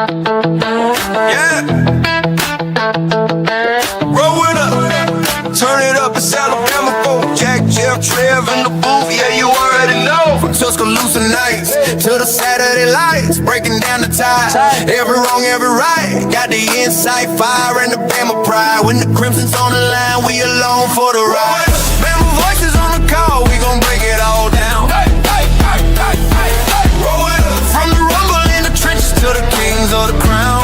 Yeah. Roll it up. Turn it up. It's Alabama folk. Jack, Jeff, Trev in the booth. Yeah, you already know. From Tuscaloosa nights to the Saturday lights. Breaking down the tide. Every wrong, every right. Got the insight, fire, and the Bama pride. When the Crimson's on the line, we alone for the ride. Bama voices on the call. We gon' break it all down. Roll it up. From the rumble in the trenches to the kings of the crown.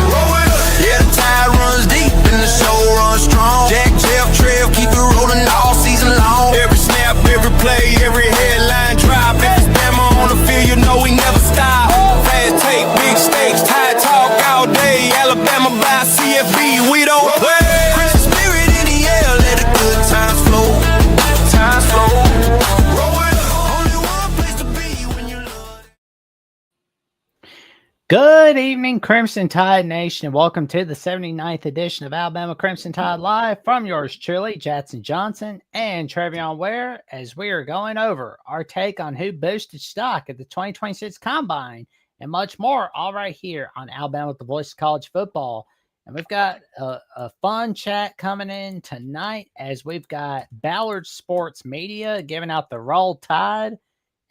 Roll it up. Yeah, the tide runs deep and the show runs strong. Jack, Jeff, Trev, keep it rolling all season long. Every snap, every play, every headline drop. If it's Bama on the field, you know we never stop. Fast take, big stakes, tide talk all day. Alabama by CFB, we don't play. Christian spirit in the air, let the good times flow. Times flow. Good evening, Crimson Tide Nation, and welcome to the 79th edition of Alabama Crimson Tide Live from yours truly, Jackson Johnson and Trevion Ware, as we are going over our take on who boosted stock at the 2026 Combine and much more, all right here on Alabama with the Voice of College Football. And we've got a fun chat coming in tonight as we've got Ballard Sports Media giving out the Roll Tide,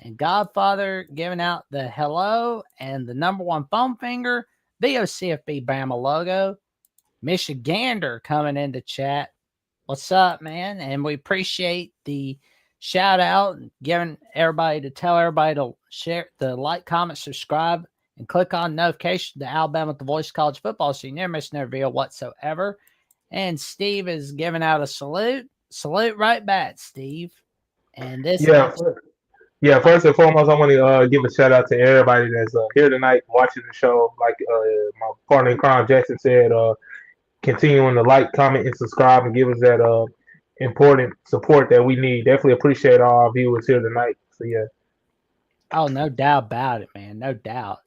and Godfather giving out the hello and the number one foam finger, the OCFB Bama logo. Michigander coming into chat. What's up, man? And we appreciate the shout out and giving everybody to tell everybody to share the like, comment, subscribe, and click on notification to Alabama with the Voice of College Football so you never miss no video whatsoever. And Steve is giving out a salute. Salute right back, Steve. And this Yeah, first and foremost, I want to give a shout out to everybody that's here tonight watching the show. Like my partner in crime, Jackson, said, continuing to like, comment, and subscribe and give us that important support that we need. Definitely appreciate all our viewers here tonight. So, yeah. Oh, no doubt about it, man. No doubt.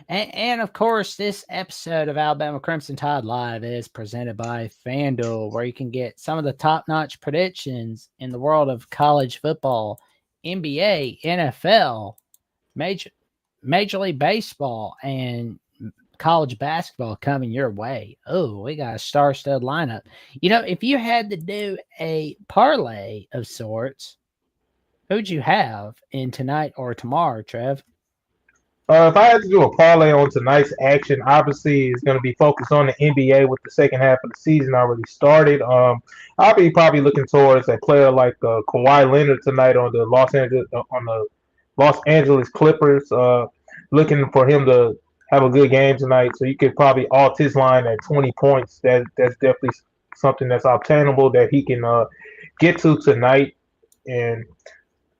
And of course, this episode of Alabama Crimson Tide Live is presented by FanDuel, where you can get some of the top-notch predictions in the world of college football, NBA, NFL, Major League Baseball, and college basketball coming your way. Oh, we got a star-studded lineup. You know, if you had to do a parlay of sorts, who'd you have in tonight or tomorrow, Trev? If I had to do a parlay on tonight's action, obviously it's going to be focused on the NBA with the second half of the season already started. I'll be probably looking towards a player like Kawhi Leonard tonight on the Los Angeles Clippers. Looking for him to have a good game tonight, so you could probably alt his line at 20 points. That's definitely something that's obtainable that he can get to tonight. And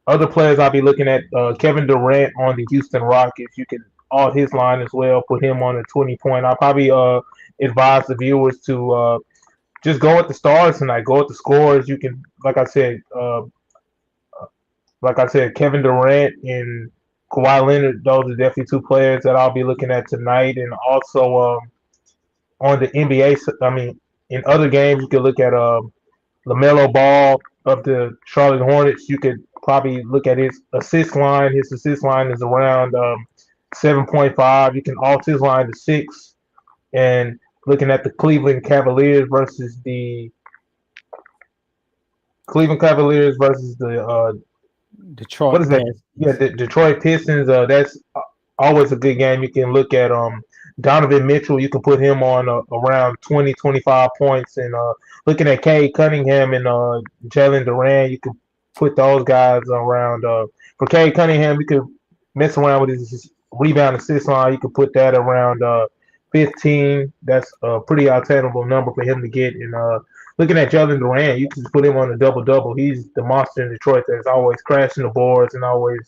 other players I'll be looking at, Kevin Durant on the Houston Rockets. You can alt his line as well, put him on a 20-point. I'll probably advise the viewers to just go with the stars tonight. Go with the scores. You can, like I said, Kevin Durant and Kawhi Leonard. Those are definitely two players that I'll be looking at tonight. And also on the NBA, in other games, you can look at LaMelo Ball of the Charlotte Hornets. You could probably look at his assist line. His assist line is around 7.5. You can alt his line to 6. And looking at the Cleveland Cavaliers versus the Detroit. What is that? Yeah, the Detroit Pistons. That's always a good game. You can look at Donovan Mitchell. You can put him on around 20, 25 points. And looking at Cade Cunningham and Jalen Duran, you can put those guys around. For Cade Cunningham, you could mess around with his rebound assist line. You could put that around 15. That's a pretty attainable number for him to get. And looking at Jalen Duran, you can just put him on a double-double. He's the monster in Detroit that's always crashing the boards and always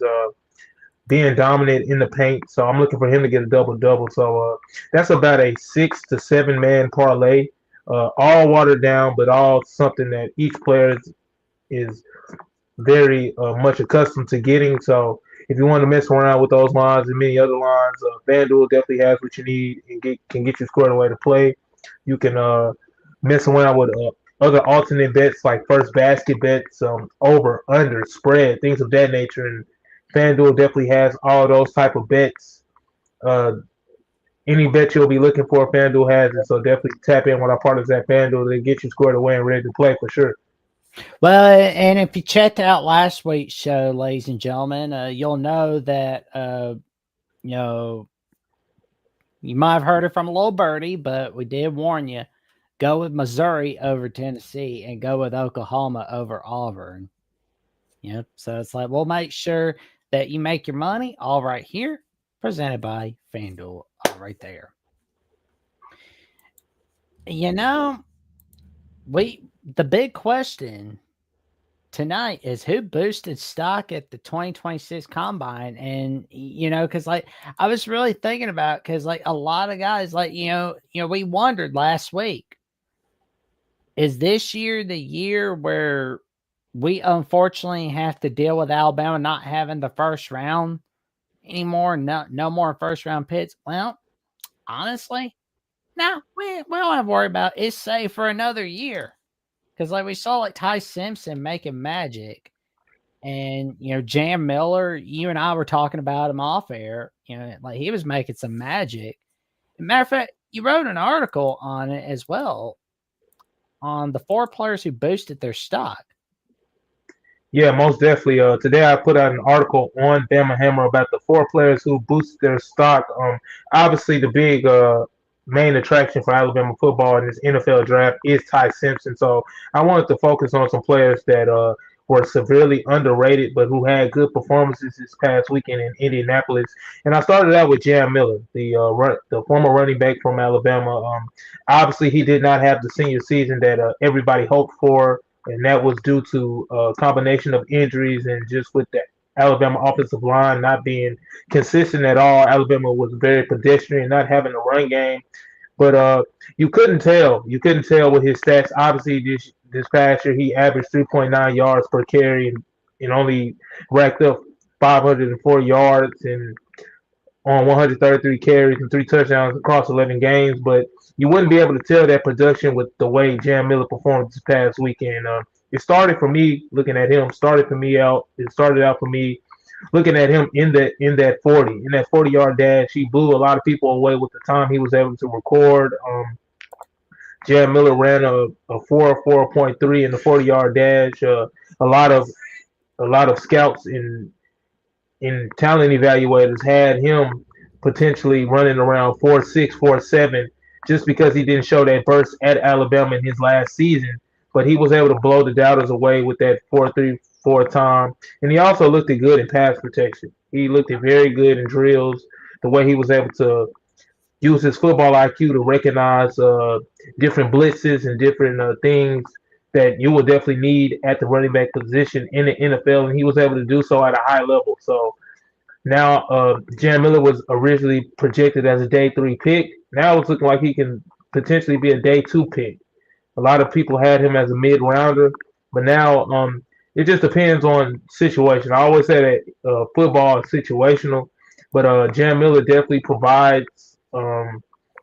being dominant in the paint. So I'm looking for him to get a double-double. So that's about a 6 to 7 man parlay, all watered down, but all something that each player is very much accustomed to getting. So if you want to mess around with those lines and many other lines, FanDuel definitely has what you need and can get you squared away to play. You can mess around with other alternate bets like first basket bets, over, under, spread, things of that nature. And FanDuel definitely has all those type of bets uh, any bet you'll be looking for, FanDuel has it. So definitely tap in with our partners at FanDuel to get you squared away and ready to play for sure. Well, and if you checked out last week's show, ladies and gentlemen, you'll know that you know you might have heard it from a little birdie, but we did warn you: go with Missouri over Tennessee and go with Oklahoma over Auburn. So it's like we'll make sure that you make your money all right here, presented by FanDuel, all right there. You know, the big question tonight is who boosted stock at the 2026 combine. And because like I was really thinking about, because like a lot of guys, like we wondered last week, is this year the year where we unfortunately have to deal with Alabama not having the first round anymore? No more first round picks. Well, honestly, no, we don't have to worry about it. It's safe for another year. Because like we saw like Ty Simpson making magic. And Jam Miller, you and I were talking about him off air. Like he was making some magic. As a matter of fact, you wrote an article on it as well, on the 4 players who boosted their stock. Yeah, most definitely. Today I put out an article on Bama Hammer about the 4 players who boosted their stock. Obviously the big main attraction for Alabama football in this NFL draft is Ty Simpson. So I wanted to focus on some players that were severely underrated, but who had good performances this past weekend in Indianapolis. And I started out with Jam Miller, the former running back from Alabama. Obviously, he did not have the senior season that everybody hoped for, and that was due to a combination of injuries and just with the Alabama offensive line not being consistent at all. Alabama was very pedestrian, not having a run game. But you couldn't tell. You couldn't tell with his stats. Obviously, this past year he averaged 3.9 yards per carry and only racked up 504 yards and on 133 carries and 3 touchdowns across 11 games. But you wouldn't be able to tell that production with the way Jam Miller performed this past weekend. It started for me looking at him. It started out for me looking at him in that 40 yard dash. He blew a lot of people away with the time he was able to record. Jam Miller ran a 4.3 in the 40 yard dash. A lot of scouts in talent evaluators had him potentially running around 4.6, 4.7 just because he didn't show that burst at Alabama in his last season. But he was able to blow the doubters away with that 4.34 time. And he also looked good in pass protection. He looked very good in drills, the way he was able to use his football IQ to recognize different blitzes and different things that you will definitely need at the running back position in the NFL, and he was able to do so at a high level. So now Jam Miller was originally projected as a day 3 pick. Now it's looking like he can potentially be a day 2 pick. A lot of people had him as a mid rounder, but now it just depends on situation. I always say that football is situational, but Jam Miller definitely provides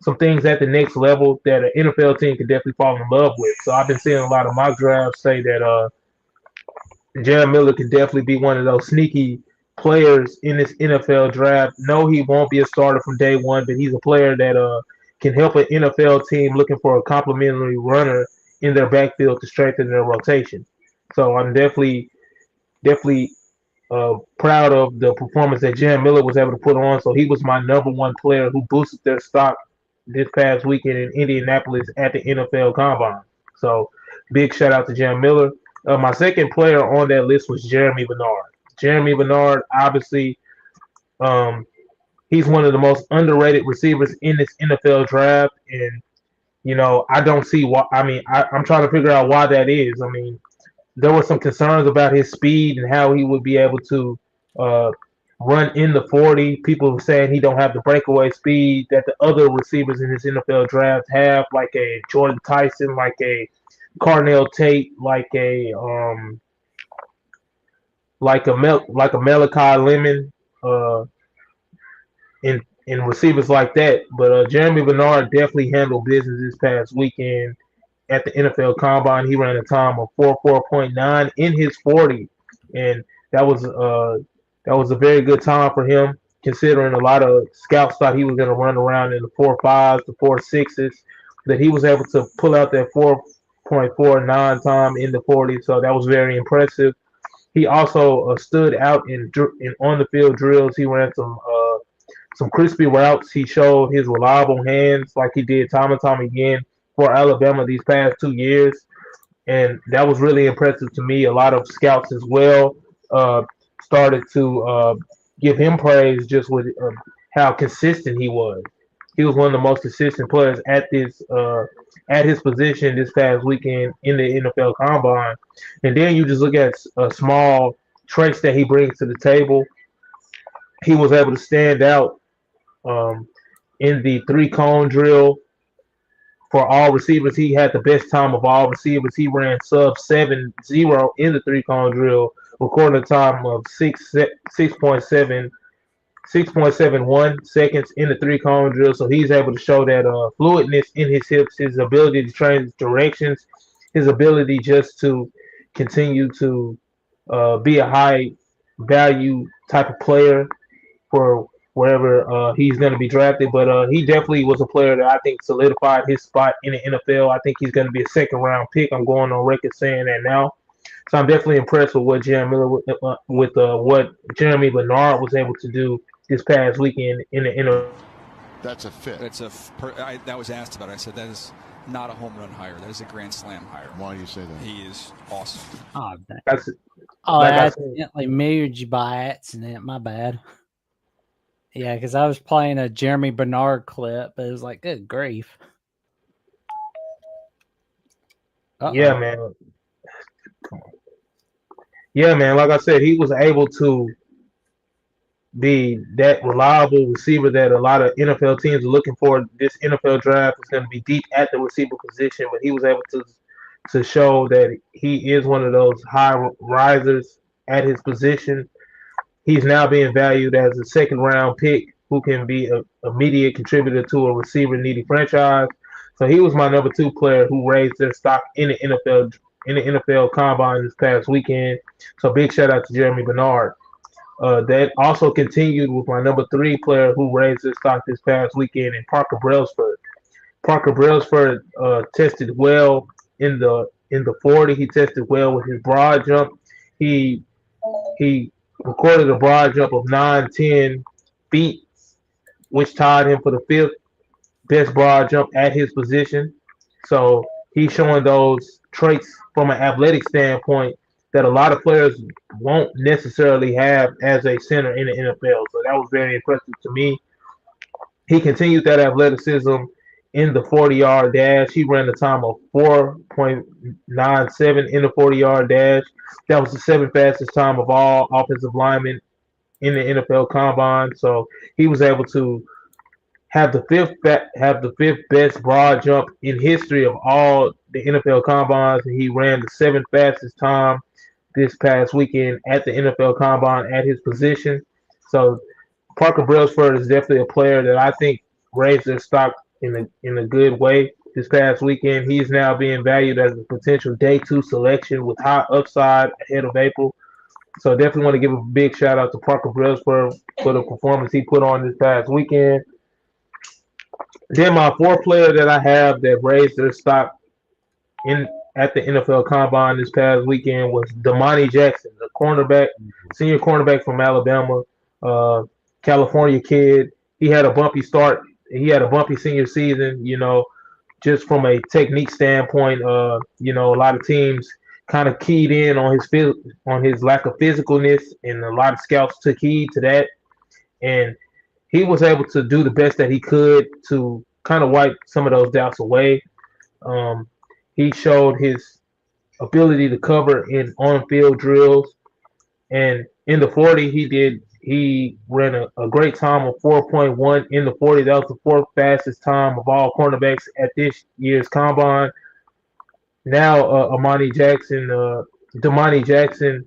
some things at the next level that an NFL team can definitely fall in love with. So I've been seeing a lot of mock drafts say that Jam Miller can definitely be one of those sneaky players in this NFL draft. No, he won't be a starter from day one, but he's a player that can help an NFL team looking for a complimentary runner in their backfield to strengthen their rotation. So I'm definitely proud of the performance that Jam Miller was able to put on. So he was my number 1 player who boosted their stock this past weekend in Indianapolis at the NFL Combine. So big shout out to Jam Miller. My second player on that list was Jeremy Bernard. Jeremy Bernard, obviously, he's one of the most underrated receivers in this NFL draft, and I don't see why. I mean, I'm trying to figure out why that is. I mean, there were some concerns about his speed and how he would be able to run in the 40. People were saying he don't have the breakaway speed that the other receivers in this NFL draft have, like a Jordan Tyson, like a Carnell Tate, like a Malachi Lemon, in receivers like that. But Jeremy Bernard definitely handled business this past weekend at the NFL Combine. He ran a time of 4.9 in his 40, and that was a very good time for him. considering a lot of scouts thought he was going to run around in the 4.5s, the 4.6s, that he was able to pull out that 4.49 time in the 40. So that was very impressive. He also stood out in on the field drills. He ran some crispy routes. He showed his reliable hands like he did time and time again for Alabama these past 2 years, and that was really impressive to me. A lot of scouts as well started to give him praise just with how consistent he was. He was one of the most consistent players at his position this past weekend in the NFL Combine. And then you just look at small traits that he brings to the table. He was able to stand out um, in the three cone drill for all receivers. He had the best time of all receivers. He ran sub 7.0 in the three cone drill, recording a time of 6.71 seconds in the three cone drill. So he's able to show that fluidness in his hips, his ability to change directions, his ability just to continue to be a high value type of player for wherever he's going to be drafted. But he definitely was a player that I think solidified his spot in the NFL. I think he's going to be a second round pick. I'm going on record saying that now. So I'm definitely impressed with what what Jeremy Bernard was able to do this past weekend in the NFL. That's a fit. That was asked about it. I said that is not a home run hire. That is a grand slam hire. Why do you say that? He is awesome. Oh, I I accidentally muted you by accident. My bad. Yeah, because I was playing a Jeremy Bernard clip, but it was like, good grief. Uh-oh. Yeah, man. Come on. Yeah, man. Like I said, he was able to be that reliable receiver that a lot of NFL teams are looking for. This NFL draft is going to be deep at the receiver position, but he was able to show that he is one of those high risers at his position. He's now being valued as a second round pick who can be an immediate contributor to a receiver needy franchise. So he was my number 2 player who raised their stock in the NFL Combine this past weekend. So big shout out to Jeremy Bernard. That also continued with my number 3 player who raised their stock this past weekend in Parker Brailsford. Parker Brailsford tested well in the 40. He tested well with his broad jump. He recorded a broad jump of 9.10 feet, which tied him for the 5th best broad jump at his position. So he's showing those traits from an athletic standpoint that a lot of players won't necessarily have as a center in the NFL. So that was very impressive to me. He continued that athleticism in the 40-yard dash. He ran a time of 4.97 in the 40-yard dash. That was the 7th fastest time of all offensive linemen in the NFL Combine. So he was able to have the 5th best broad jump in history of all the NFL Combines, and he ran the 7th fastest time this past weekend at the NFL Combine at his position. So Parker Brailsford is definitely a player that I think raised their stock in a good way this past weekend. He's now being valued as a potential day 2 selection with high upside ahead of April. So definitely want to give a big shout out to Parker Brailsford for the performance he put on this past weekend. Then my 4th player that I have that raised their stock at the NFL Combine this past weekend was Damani Jackson, the senior cornerback from Alabama, California kid. He had a bumpy start. He had a bumpy senior season, just from a technique standpoint. A lot of teams kind of keyed in on his lack of physicalness, and a lot of scouts took heed to that. And he was able to do the best that he could to kind of wipe some of those doubts away. He showed his ability to cover in on-field drills, and in the 40, he ran a great time of 4.1 in the 40. That was the 4th fastest time of all cornerbacks at this year's Combine. Now, Damani Jackson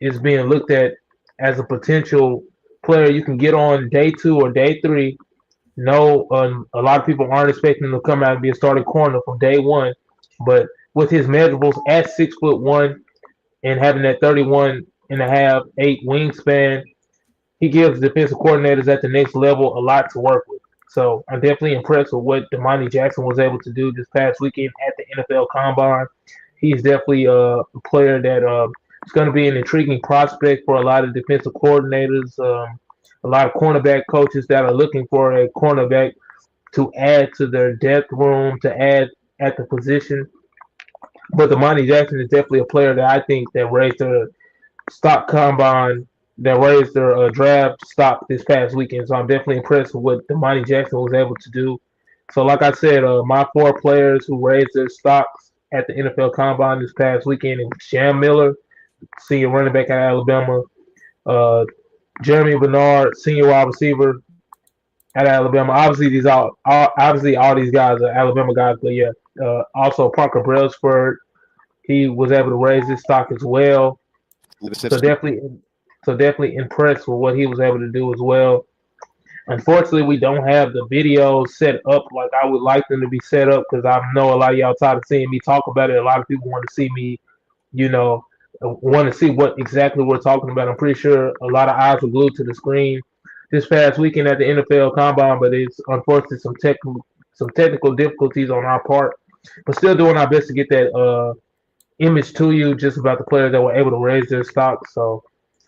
is being looked at as a potential player you can get on day 2 or day 3. No, a lot of people aren't expecting him to come out and be a starting corner from day 1, but with his measurables at 6'1" and having that 31.5, 8 wingspan, he gives defensive coordinators at the next level a lot to work with. So I'm definitely impressed with what Damani Jackson was able to do this past weekend at the NFL Combine. He's definitely a player that is going to be an intriguing prospect for a lot of defensive coordinators, a lot of cornerback coaches that are looking for a cornerback to add to their depth room, to add at the position. But Damani Jackson is definitely a player that I think that raised their stock combine, that raised their draft stock this past weekend. So I'm definitely impressed with what Damani Jackson was able to do. So like I said, my four players who raised their stocks at the NFL Combine this past weekend is Jam Miller, senior running back at Alabama, uh, Jeremy Bernard, senior wide receiver at Alabama. Obviously, obviously all these guys are Alabama guys, but yeah. Also, Parker Brailsford, he was able to raise his stock as well. So definitely impressed with what he was able to do as well. Unfortunately, we don't have the videos set up like I would like them to be set up because I know a lot of y'all tired of seeing me talk about it. A lot of people want to see me, you know, want to see what exactly we're talking about. I'm pretty sure a lot of eyes were glued to the screen this past weekend at the NFL Combine, but it's unfortunately some technical difficulties on our part. But still doing our best to get that image to you just about the players that were able to raise their stock. So,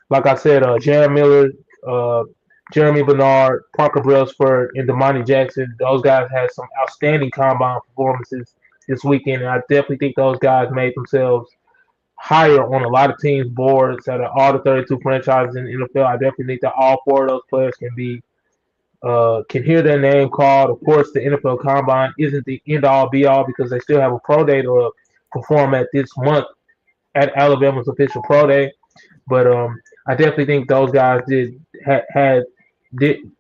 like I said, Jaron Miller, uh, Jeremy Bernard, Parker Brailsford, and Damani Jackson, those guys had some outstanding combine performances this weekend. And I definitely think those guys made themselves higher on a lot of teams' boards out of all the 32 franchises in the NFL. I definitely think that all four of those players can hear their name called. Of course, the NFL Combine isn't the end all be all because they still have a pro day to perform at this month at Alabama's official pro day. But I definitely think those guys did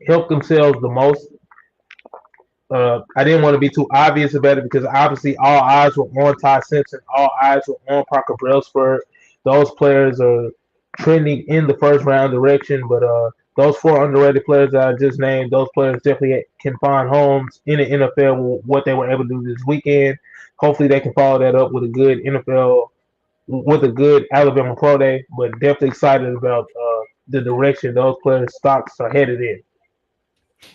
help themselves the most. I didn't want to be too obvious about it because obviously all eyes were on Ty Simpson, all eyes were on Parker Brailsford. Those players are trending in the first round direction, but those four underrated players that I just named, those players definitely can find homes in the NFL with what they were able to do this weekend. Hopefully, they can follow that up with a good NFL, with a good Alabama Pro Day. But definitely excited about the direction those players' stocks are headed in.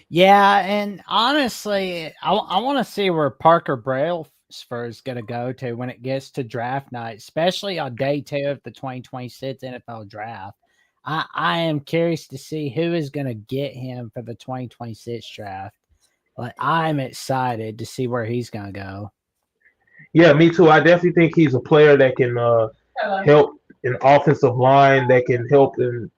Yeah, and honestly, I want to see where Parker Brailsford is going to go to when it gets to draft night, especially on day 2 of the 2026 NFL draft. I am curious to see who is going to get him for the 2026 draft. Like, I'm excited to see where he's going to go. Yeah, me too. I definitely think he's a player that can help an offensive line, that can help in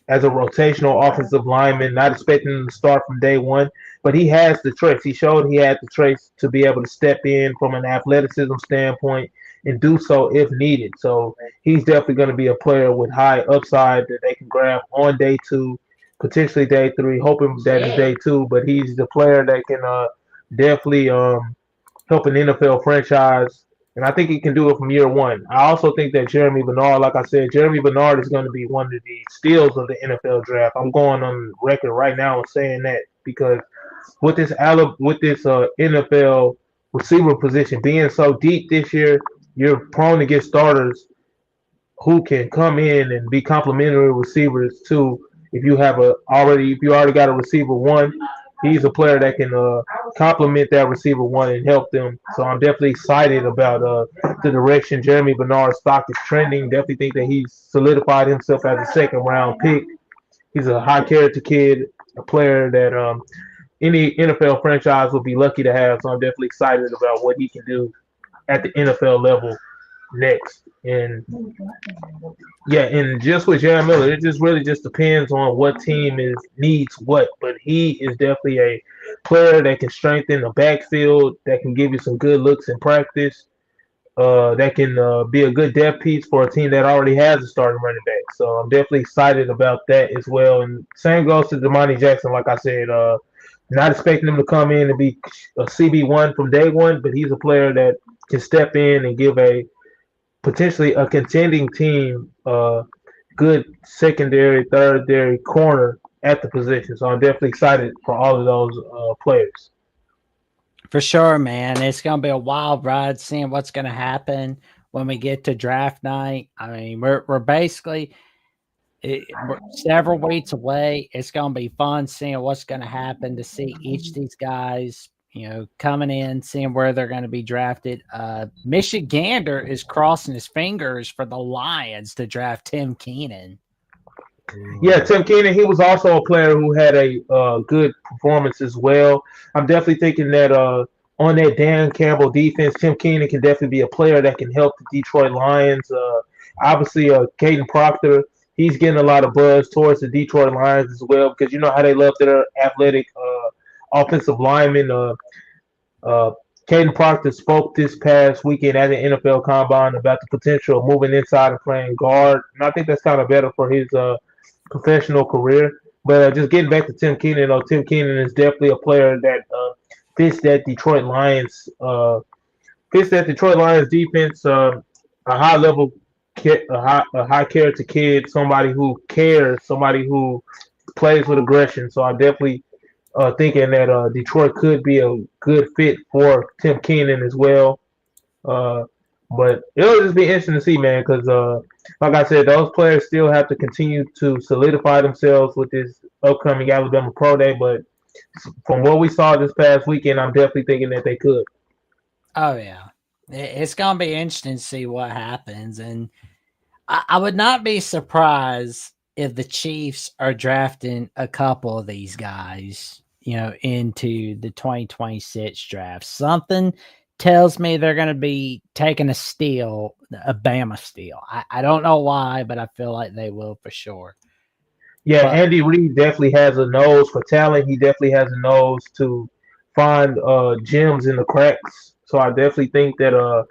as a rotational offensive lineman, not expecting him to start from day one, but he has the traits. He showed he had the traits to be able to step in from an athleticism standpoint and do so if needed. So he's definitely going to be a player with high upside that they can grab on day 2, potentially day 3, hoping that it's day 2, but he's the player that can definitely help an NFL franchise, and I think he can do it from year one. I also think that Jeremy Bernard, like I said, Jeremy Bernard is going to be one of the steals of the NFL draft. I'm going on record right now and saying that because with this NFL receiver position being so deep this year, you're prone to get starters who can come in and be complementary receivers too. If you already got a receiver one, he's a player that can complement that receiver one and help them. So I'm definitely excited about the direction Jeremy Bernard's stock is trending. Definitely think that he's solidified himself as a second round pick. He's a high character kid, a player that any NFL franchise would be lucky to have. So I'm definitely excited about what he can do at the NFL level next. And yeah, and just with Jaron Miller, it just really just depends on what team needs what. But he is definitely a player that can strengthen the backfield, that can give you some good looks in practice, that can be a good depth piece for a team that already has a starting running back. So I'm definitely excited about that as well. And same goes to Damani Jackson. Like I said, not expecting him to come in and be a CB1 from day one, but he's a player that can step in and give potentially a contending team good secondary, thirdary corner at the position. So I'm definitely excited for all of those players. For sure, man. It's going to be a wild ride seeing what's going to happen when we get to draft night. I mean, we're basically We're several weeks away. It's going to be fun seeing what's going to happen to see each of these guys, coming in, seeing where they're going to be drafted. Michigander is crossing his fingers for the Lions to draft Tim Keenan. Yeah, Tim Keenan, he was also a player who had a good performance as well. I'm definitely thinking that on that Dan Campbell defense, Tim Keenan can definitely be a player that can help the Detroit Lions. Obviously, Caden Proctor, he's getting a lot of buzz towards the Detroit Lions as well because you know how they love their athletic offensive linemen. Uh, Caden Proctor spoke this past weekend at the NFL Combine about the potential of moving inside and playing guard, and I think that's kind of better for his professional career. But just getting back to Tim Keenan, Tim Keenan is definitely a player that fits that Detroit Lions defense. A high level, a high character kid, somebody who cares, somebody who plays with aggression. So I'm definitely thinking that Detroit could be a good fit for Tim Keenan as well. Uh, but it'll just be interesting to see, man, because like I said, those players still have to continue to solidify themselves with this upcoming Alabama Pro Day. But from what we saw this past weekend, I'm definitely thinking that they could. Oh, yeah. It's going to be interesting to see what happens. And I would not be surprised if the Chiefs are drafting a couple of these guys, into the 2026 draft. Something tells me they're going to be taking a Bama steal. I don't know why, but I feel like they will for sure. Yeah, Andy Reid definitely has a nose for talent. He definitely has a nose to find gems in the cracks. So I definitely think that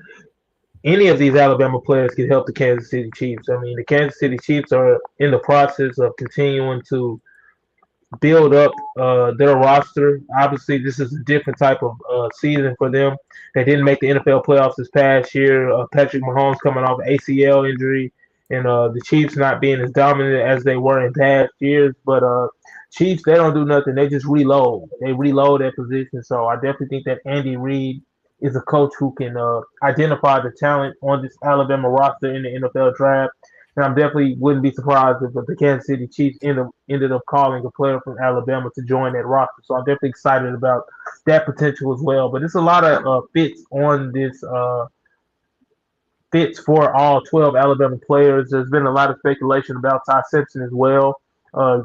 any of these Alabama players could help the Kansas City Chiefs. I mean, the Kansas City Chiefs are in the process of continuing to build up their roster. Obviously, this is a different type of season for them. They didn't make the NFL playoffs this past year. Patrick Mahomes coming off ACL injury, and the Chiefs not being as dominant as they were in past years. But Chiefs, they don't do nothing. They just reload. They reload their position. So I definitely think that Andy Reid is a coach who can identify the talent on this Alabama roster in the NFL draft. And I definitely wouldn't be surprised if the Kansas City Chiefs ended up calling a player from Alabama to join that roster. So I'm definitely excited about that potential as well. But it's a lot of fits on this fits for all 12 Alabama players. There's been a lot of speculation about Ty Simpson as well.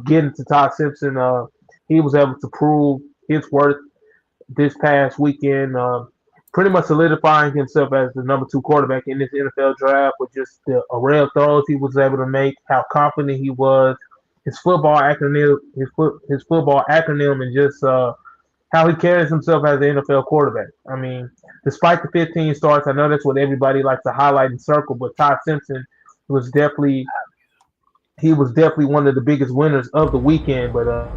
Getting to Ty Simpson, he was able to prove his worth this past weekend, pretty much solidifying himself as the number 2 quarterback in this NFL draft with just the array of throws he was able to make, how confident he was, his football acronym, his football acronym, and just how he carries himself as an NFL quarterback. I mean, despite the 15 starts, I know that's what everybody likes to highlight and circle, but Ty Simpson was definitely one of the biggest winners of the weekend. But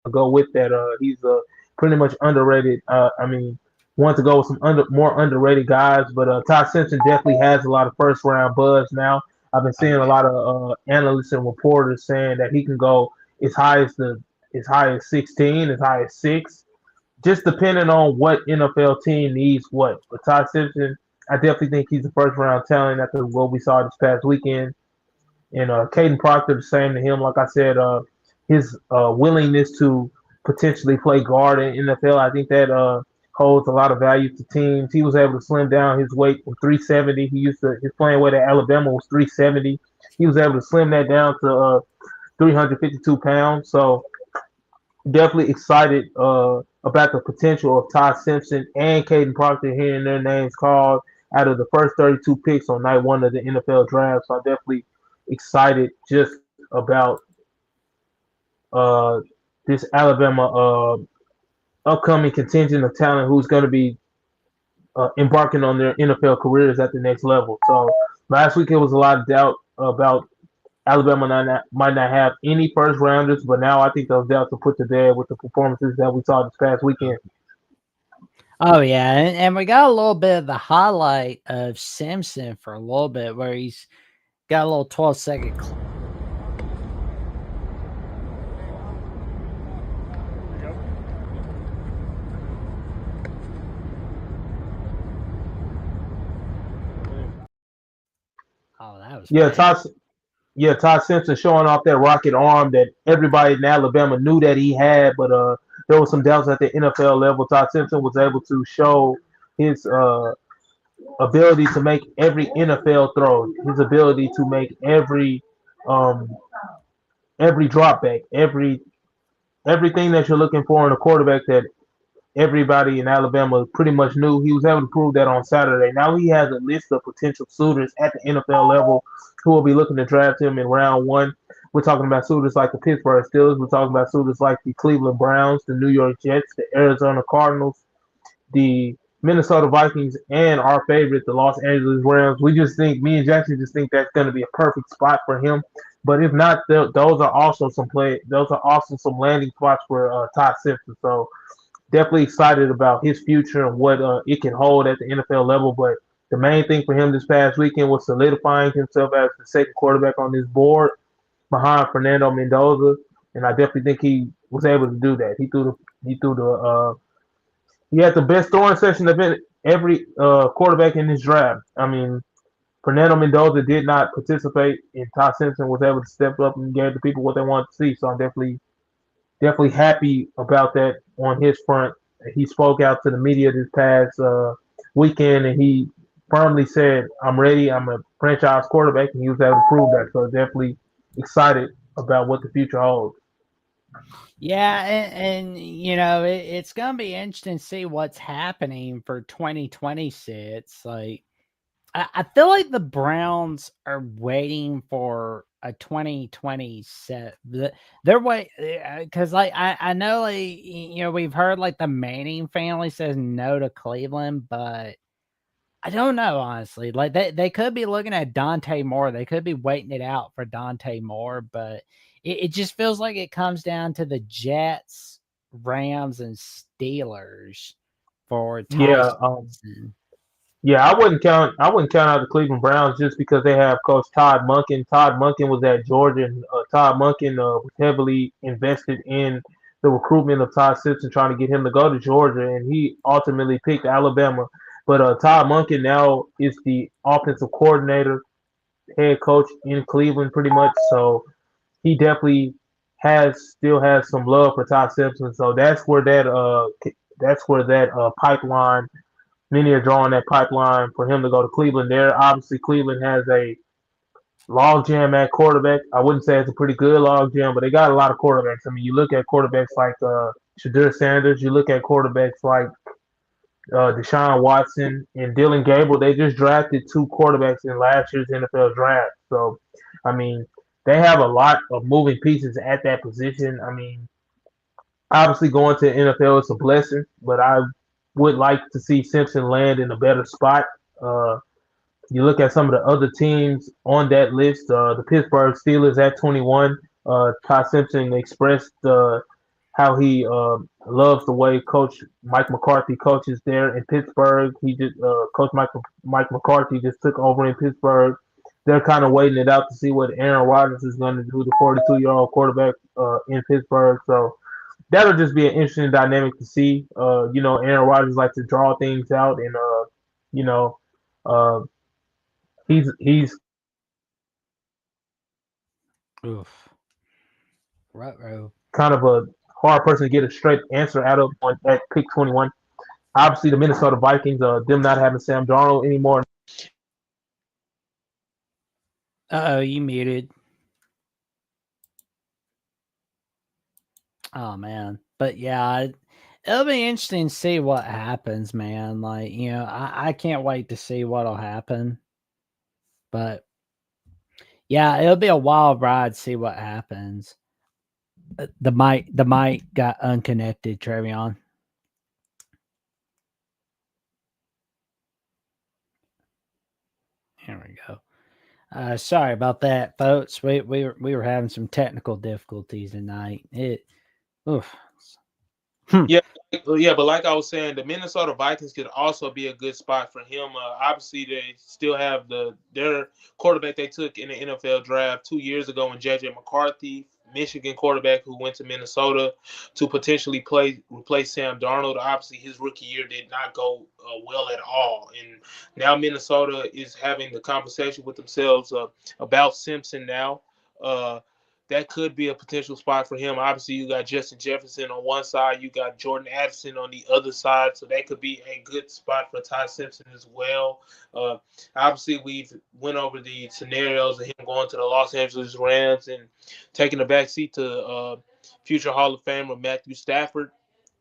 go with that. He's pretty much underrated. Want to go with some more underrated guys, but Ty Simpson definitely has a lot of first round buzz now. I've been seeing a lot of analysts and reporters saying that he can go as high as 16, as high as 6, just depending on what NFL team needs what. But Ty Simpson, I definitely think he's a first round talent after what we saw this past weekend. And Caden Proctor, the same to him. Like I said, his willingness to potentially play guard in NFL, I think that holds a lot of value to teams. He was able to slim down his weight from 370. His playing weight at Alabama was 370. He was able to slim that down to 352 pounds. So definitely excited about the potential of Ty Simpson and Caden Proctor hearing their names called out of the first 32 picks on night 1 of the NFL draft. So I'm definitely excited just about this Alabama upcoming contingent of talent who's going to be embarking on their NFL careers at the next level. So last week it was a lot of doubt about Alabama might not have any first rounders, but now I think those doubts are put to bed with the performances that we saw this past weekend. Oh, yeah, and we got a little bit of the highlight of Simpson for a little bit where he's got a little 12-second clip. Oh, that was Yeah, Todd Simpson showing off that rocket arm that everybody in Alabama knew that he had, but there was some doubts at the NFL level. Todd Simpson was able to show his ability to make every NFL throw, his ability to make um, every drop back, everything that you're looking for in a quarterback that everybody in Alabama pretty much knew. He was able to prove that on Saturday. Now he has a list of potential suitors at the NFL level who will be looking to draft him in round one. We're talking about suitors like the Pittsburgh Steelers. We're talking about suitors like the Cleveland Browns, the New York Jets, the Arizona Cardinals, the Minnesota Vikings, and our favorite, the Los Angeles Rams. We just think, me and Jackson just think that's going to be a perfect spot for him. But if not, those are also some landing spots for Todd Simpson. So definitely excited about his future and what it can hold at the NFL level. But the main thing for him this past weekend was solidifying himself as the second quarterback on this board behind Fernando Mendoza, and I definitely think he was able to do that. He had the best throwing session of every quarterback in this draft. I mean, Fernando Mendoza did not participate, and Todd Simpson was able to step up and gave the people what they wanted to see. So I'm definitely happy about that on his front. He spoke out to the media this past weekend, and he firmly said, "I'm ready. I'm a franchise quarterback," and he was able to prove that. So definitely excited about what the future holds. Yeah, and you know, it's gonna be interesting to see what's happening for 2026. Like, I feel like the Browns are waiting for a 2027. They're wait because like I know, like, you know, we've heard like the Manning family says no to Cleveland, but I don't know, honestly. Like, they could be looking at Dante Moore. They could be waiting it out for Dante Moore, but it just feels like it comes down to the Jets, Rams, and Steelers for Yeah, Tyson. yeah, I wouldn't count out the Cleveland Browns just because they have Coach Todd Monken. Todd Monken was at Georgia, and Todd Monken was heavily invested in the recruitment of Todd Simpson, trying to get him to go to Georgia, and he ultimately picked Alabama. But Todd Monken now is the offensive coordinator, head coach in Cleveland, pretty much. So he definitely still has some love for Todd Simpson. So that's where that pipeline. Many are drawing that pipeline for him to go to Cleveland. There, obviously, Cleveland has a logjam at quarterback. I wouldn't say it's a pretty good logjam, but they got a lot of quarterbacks. I mean, you look at quarterbacks like Shadur Sanders, you look at quarterbacks like Deshaun Watson and Dylan Gable. They just drafted two quarterbacks in last year's NFL draft. So, I mean, they have a lot of moving pieces at that position. I mean, obviously, going to the NFL is a blessing, but I would like to see Simpson land in a better spot. Uh, you look at some of the other teams on that list, the Pittsburgh Steelers at 21. Todd Simpson expressed how he loves the way Coach Mike McCarthy coaches there in Pittsburgh. He just Coach Mike McCarthy just took over in Pittsburgh. They're kind of waiting it out to see what Aaron Rodgers is going to do, the 42-year-old quarterback in Pittsburgh. So that'll just be an interesting dynamic to see. Aaron Rodgers likes to draw things out, and you know, uh, he's Oof. Ruh-roh. kind of a hard person to get a straight answer out of at pick 21. Obviously, the Minnesota Vikings, them not having Sam Darnold anymore. Uh-oh, you muted. Oh, man. But yeah, it'll be interesting to see what happens, man. Like, you know, I can't wait to see what'll happen. But yeah, it'll be a wild ride to see what happens. The mic got unconnected, Trevion. Here we go. Sorry about that, folks. We were having some technical difficulties tonight. Oof. Yeah, but like I was saying, the Minnesota Vikings could also be a good spot for him. Obviously, they still have their quarterback they took in the NFL draft 2 years ago, in J.J. McCarthy, Michigan quarterback who went to Minnesota to potentially replace Sam Darnold. Obviously, his rookie year did not go well at all, and now Minnesota is having the conversation with themselves about Simpson now. That could be a potential spot for him. Obviously, you got Justin Jefferson on one side, you got Jordan Addison on the other side, so that could be a good spot for Ty Simpson as well. Obviously, we've went over the scenarios of him going to the Los Angeles Rams and taking the backseat to future Hall of Famer Matthew Stafford.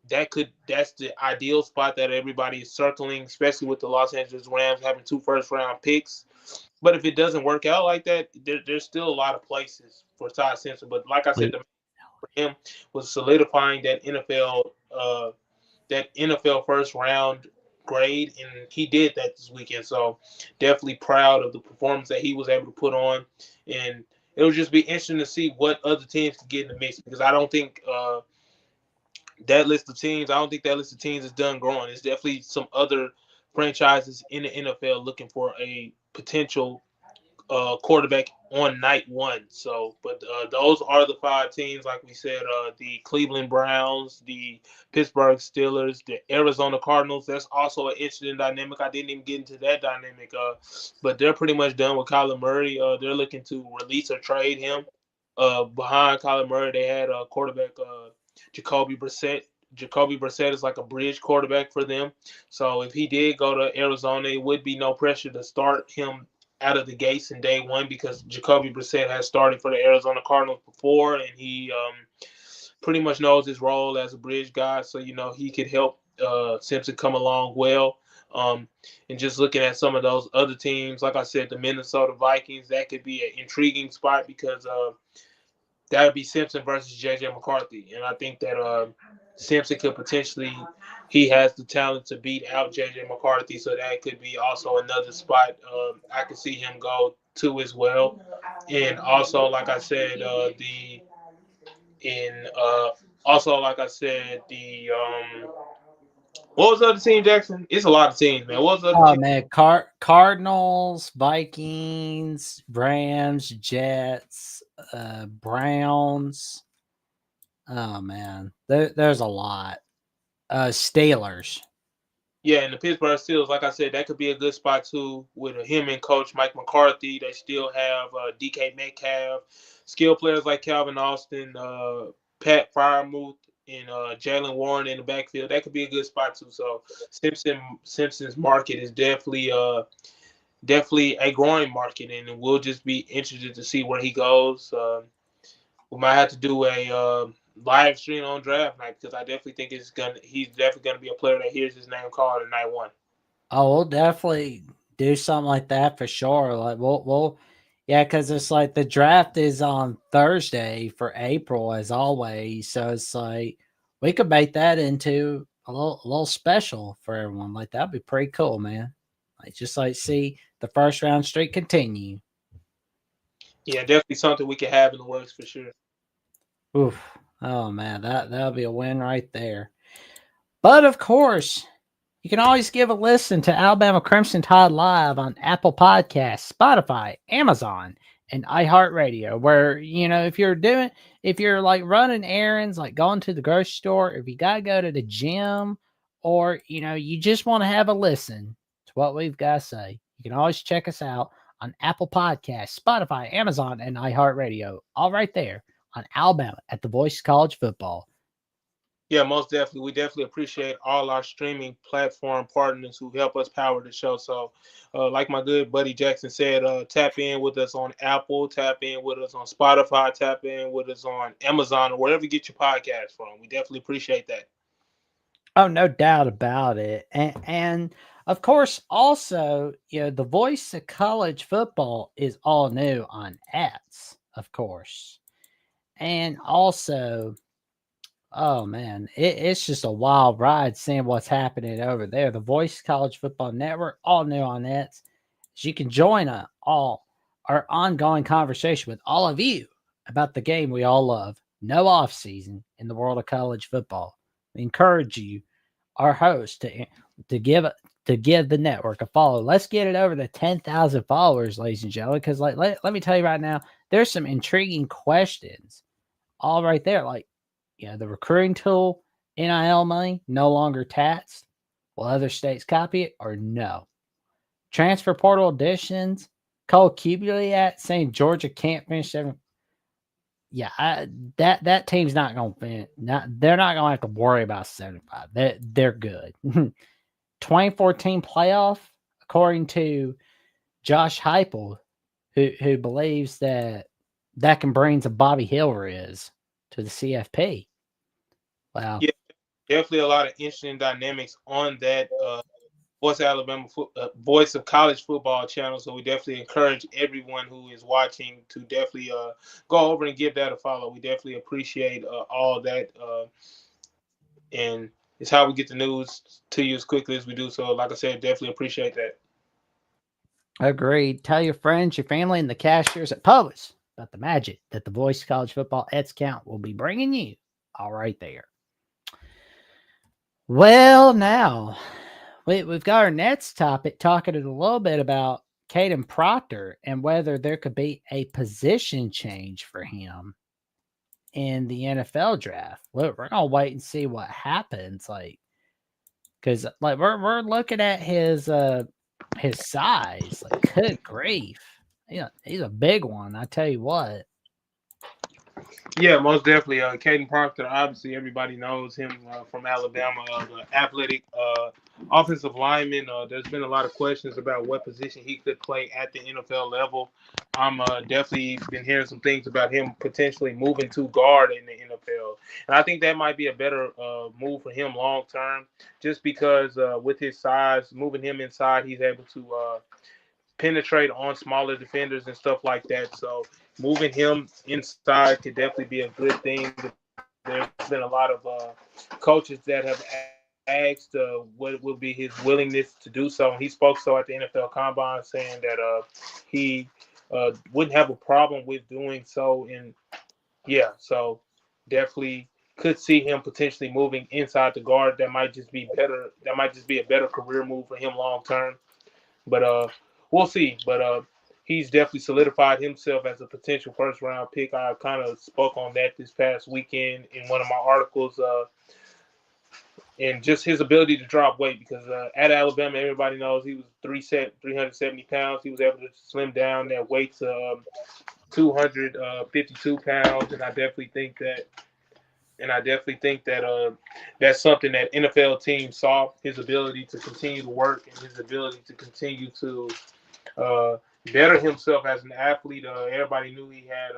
That's the ideal spot that everybody is circling, especially with the Los Angeles Rams having 2 first-round picks. But if it doesn't work out like that, there's still a lot of places for Ty Simpson. But like I said, the for him was solidifying that NFL first round grade, and he did that this weekend. So definitely proud of the performance that he was able to put on, and it'll just be interesting to see what other teams can get in the mix, because I don't think that list of teams. I don't think that list of teams is done growing. There's definitely some other franchises in the NFL looking for a potential quarterback on night one. So, but those are the 5 teams, like we said, the Cleveland Browns, the Pittsburgh Steelers, the Arizona Cardinals. That's also an interesting dynamic. I didn't even get into that dynamic, but they're pretty much done with Kyler Murray. They're looking to release or trade him. Behind Kyler Murray, they had a quarterback, Jacoby Brissett. Jacoby Brissett is like a bridge quarterback for them. So if he did go to Arizona, it would be no pressure to start him out of the gates in day one, because Jacoby Brissett has started for the Arizona Cardinals before, and he pretty much knows his role as a bridge guy. So, he could help Simpson come along well. And just looking at some of those other teams, like I said, the Minnesota Vikings, that could be an intriguing spot, because that would be Simpson versus J.J. McCarthy. And I think that Simpson could potentially – he has the talent to beat out J.J. McCarthy, so that could be also another spot I could see him go to as well. And also, like I said, what was the other team, Jackson? It's a lot of teams, man. What was the other team? Man, Cardinals, Vikings, Rams, Jets, Browns. Oh man, there's a lot. Steelers. Yeah, and the Pittsburgh Steelers, like I said, that could be a good spot too with him and Coach Mike McCarthy. They still have DK Metcalf, skilled players like Calvin Austin, Pat Freiermuth, and Jalen Warren in the backfield. That could be a good spot too. So Simpson's market is definitely a growing market, and we'll just be interested to see where he goes. We might have to do a live stream on draft night, because I definitely think he's definitely gonna be a player that hears his name called in night one. Oh, we'll definitely do something like that for sure. Like yeah, because it's like the draft is on Thursday for April as always, so it's like we could make that into a little special for everyone. Like that'd be pretty cool, man. Like just like see the first round streak continue. Yeah, definitely something we can have in the works for sure. Oof. Oh man, that'll be a win right there. But of course, you can always give a listen to Alabama Crimson Tide Live on Apple Podcasts, Spotify, Amazon, and iHeartRadio, where, if you're like running errands, like going to the grocery store, if you got to go to the gym, or, you just want to have a listen to what we've got to say, you can always check us out on Apple Podcasts, Spotify, Amazon, and iHeartRadio, all right there on Alabama at the Voice of College Football. Yeah, most definitely. We definitely appreciate all our streaming platform partners who help us power the show. So, like my good buddy Jackson said, tap in with us on Apple, tap in with us on Spotify, tap in with us on Amazon, or wherever you get your podcast from. We definitely appreciate that. Oh, no doubt about it. And of course, also, the Voice of College Football is all new on X, of course. And also, oh man, it's just a wild ride seeing what's happening over there. The Voice College Football Network, all new on that. So you can join all our ongoing conversation with all of you about the game we all love. No off season in the world of college football. We encourage you, our host, to give the network a follow. Let's get it over to 10,000 followers, ladies and gentlemen. Because let me tell you right now, there's some intriguing questions all right there. Like, the recruiting tool, NIL money, no longer taxed. Will other states copy it or no? Transfer portal additions, Cole Kubiak saying Georgia can't finish 7. that team's not going to fin. They're not going to have to worry about 75. They're good. 2014 playoff, according to Josh Heupel, who believes that can bring some Bobby Hill to the CFP. Wow. Yeah, definitely a lot of interesting dynamics on that Voice of Alabama, Voice of College Football channel. So we definitely encourage everyone who is watching to definitely go over and give that a follow. We definitely appreciate all that, and it's how we get the news to you as quickly as we do. So, like I said, definitely appreciate that. Agreed. Tell your friends, your family, and the cashiers at Publix about the magic that the Voice of College Football Count will be bringing you. All right there. Well, now we've got our next topic talking a little bit about Caden Proctor and whether there could be a position change for him in the NFL draft. We're gonna wait and see what happens, because we're looking at his size. Like, good grief, he's a big one. I tell you what. Yeah, most definitely. Caden Proctor, obviously everybody knows him from Alabama, the athletic offensive lineman. There's been a lot of questions about what position he could play at the NFL level. I'm definitely been hearing some things about him potentially moving to guard in the NFL. And I think that might be a better move for him long term, just because with his size, moving him inside, he's able to penetrate on smaller defenders and stuff like that. So moving him inside could definitely be a good thing. There's been a lot of coaches that have asked what will be his willingness to do so. And he spoke so at the NFL Combine, saying that he wouldn't have a problem with doing so. And yeah, so definitely could see him potentially moving inside the guard. That might just be better. That might just be a better career move for him long term. But we'll see. But he's definitely solidified himself as a potential first-round pick. I kind of spoke on that this past weekend in one of my articles, and just his ability to drop weight. Because at Alabama, everybody knows he was 370 pounds. He was able to slim down that weight to 252 pounds, and I definitely think that. That's something that NFL teams saw, his ability to continue to work and his ability to continue to better himself as an athlete. Everybody knew he had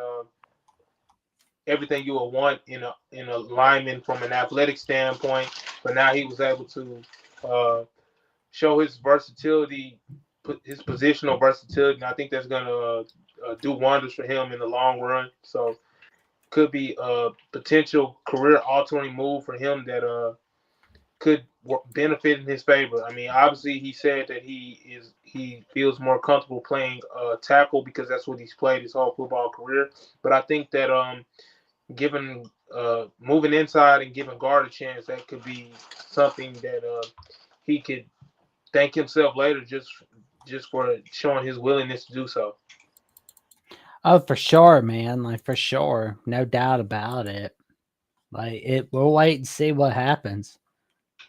everything you would want in a lineman from an athletic standpoint, but now he was able to show his versatility, his positional versatility, and I think that's going to do wonders for him in the long run. So could be a potential career-altering move for him that could benefit in his favor. I mean, obviously, he said that he feels more comfortable playing tackle because that's what he's played his whole football career. But I think that given moving inside and giving guard a chance, that could be something that he could thank himself later just for showing his willingness to do so. Oh, for sure, man. Like, for sure. No doubt about it. We'll wait and see what happens.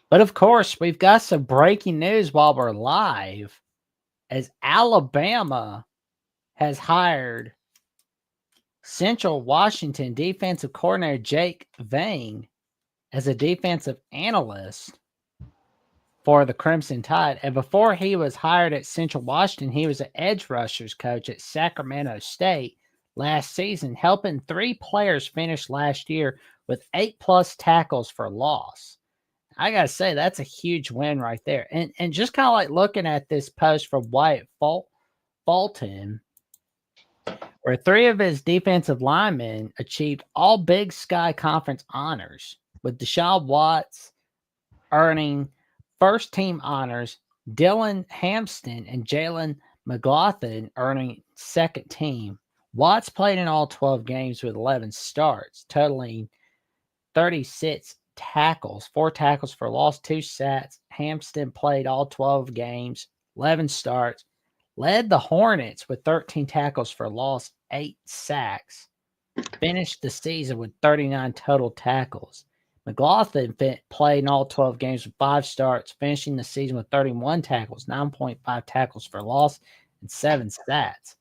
But of course, we've got some breaking news while we're live, as Alabama has hired Central Washington defensive coordinator Jake Vang as a defensive analyst for the Crimson Tide. And before he was hired at Central Washington, he was an edge rushers coach at Sacramento State last season, helping 3 players finish last year with 8+ tackles for loss. I got to say, that's a huge win right there. And just kind of like looking at this post from Wyatt Fulton, where 3 of his defensive linemen achieved all Big Sky Conference honors, with Deshaun Watts earning first team honors, Dylan Hampton and Jalen McLaughlin earning second team. Watts played in all 12 games with 11 starts, totaling 36 tackles, 4 tackles for loss, 2 sacks. Hampton played all 12 games, 11 starts, led the Hornets with 13 tackles for loss, 8 sacks, finished the season with 39 total tackles. McLaughlin played in all 12 games with 5 starts, finishing the season with 31 tackles, 9.5 tackles for loss, and 7 sacks.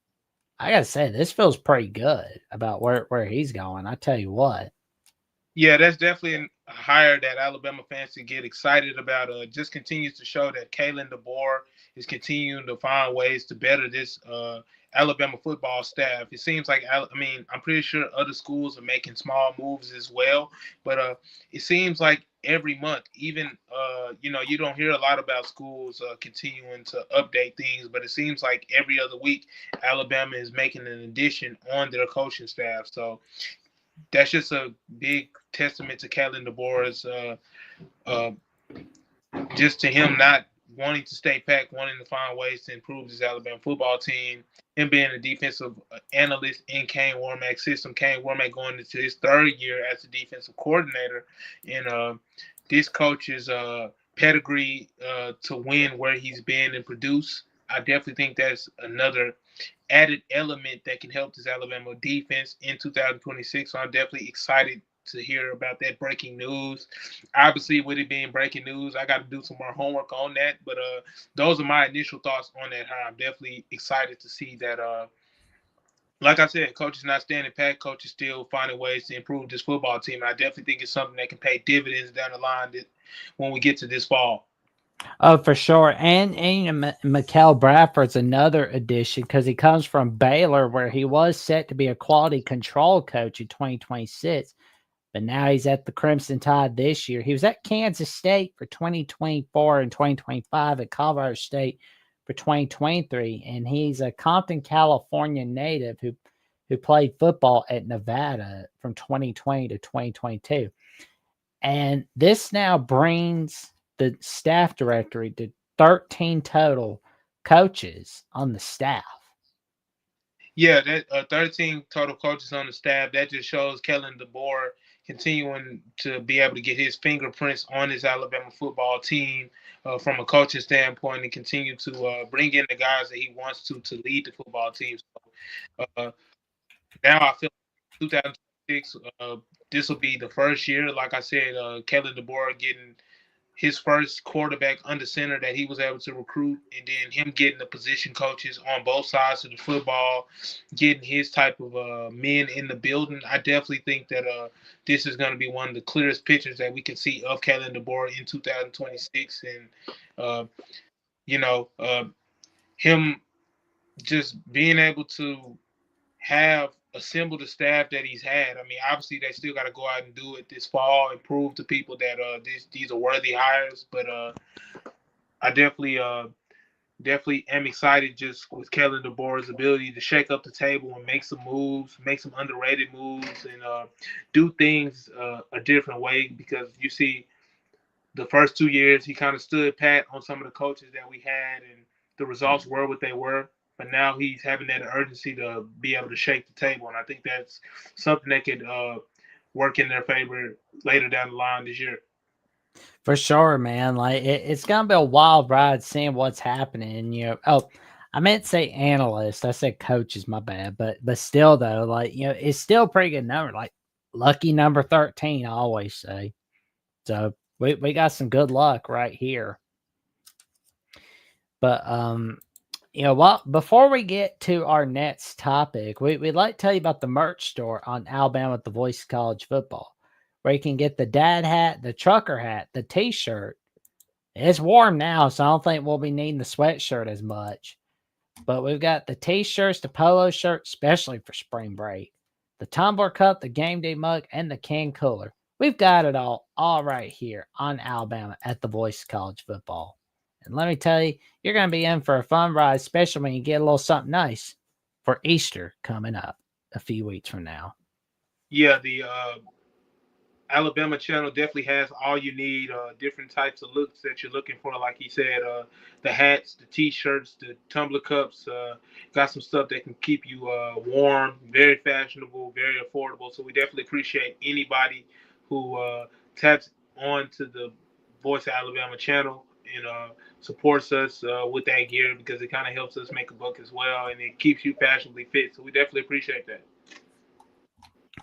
I gotta say, this feels pretty good about where he's going. I tell you what. Yeah, that's definitely a hire that Alabama fans can get excited about. Just continues to show that Kalen DeBoer is continuing to find ways to better this Alabama football staff. It seems like, I'm pretty sure other schools are making small moves as well, but it seems like every month, even you don't hear a lot about schools continuing to update things, but it seems like every other week Alabama is making an addition on their coaching staff. So that's just a big testament to Kalen DeBoer's uh, just to him not wanting to stay packed, wanting to find ways to improve this Alabama football team. Him being a defensive analyst in Kane Warmack's system, Kane Warmack going into his third year as a defensive coordinator, and this coach's pedigree to win where he's been and produce. I definitely think that's another added element that can help this Alabama defense in 2026. So I'm definitely excited to hear about that breaking news. Obviously, with it being breaking news, I got to do some more homework on that. But those are my initial thoughts on that. I'm definitely excited to see that. Like I said, coach is not standing pat. Coach is still finding ways to improve this football team. And I definitely think it's something that can pay dividends down the line when we get to this fall. Oh, for sure. And Mikael Bradford's another addition because he comes from Baylor, where he was set to be a quality control coach in 2026. But now he's at the Crimson Tide this year. He was at Kansas State for 2024 and 2025, at Colorado State for 2023. And he's a Compton, California native who played football at Nevada from 2020 to 2022. And this now brings the staff directory to 13 total coaches on the staff. Yeah, that 13 total coaches on the staff. That just shows Kellen DeBoer continuing to be able to get his fingerprints on his Alabama football team from a coaching standpoint, and continue to bring in the guys that he wants to lead the football team. So, now I feel 2026, this will be the first year, like I said, Kellen DeBoer getting his first quarterback under center that he was able to recruit, and then him getting the position coaches on both sides of the football, getting his type of men in the building. I definitely think that this is going to be one of the clearest pictures that we can see of Kellen DeBoer in 2026, and him just being able to have assembled the staff that he's had. I mean, obviously they still got to go out and do it this fall and prove to people that these are worthy hires. But I definitely am excited just with Kellen DeBoer's ability to shake up the table and make some moves, make some underrated moves, and do things a different way. Because you see, the first 2 years he kind of stood pat on some of the coaches that we had, and the results were what they were. But now he's having that urgency to be able to shake the table, and I think that's something that could work in their favor later down the line this year. For sure, man. Like it's gonna be a wild ride seeing what's happening. I meant to say analyst. I said coaches. My bad. But still, though, it's still a pretty good number. Like lucky number 13. I always say. So we got some good luck right here. But before we get to our next topic, we'd like to tell you about the merch store on Alabama at the Voice of College Football, where you can get the dad hat, the trucker hat, the t-shirt. It's warm now, so I don't think we'll be needing the sweatshirt as much. But we've got the t-shirts, the polo shirt, especially for spring break, the tumbler cup, the game day mug, and the can cooler. We've got it all right here on Alabama at the Voice of College Football. And let me tell you, you're going to be in for a fun ride, especially when you get a little something nice for Easter coming up a few weeks from now. Yeah, the Alabama channel definitely has all you need, different types of looks that you're looking for. Like he said, the hats, the t-shirts, the tumbler cups, got some stuff that can keep you warm, very fashionable, very affordable. So we definitely appreciate anybody who taps on to the Voice of Alabama channel and supports us with that gear, because it kind of helps us make a buck as well, and it keeps you fashionably fit. So we definitely appreciate that.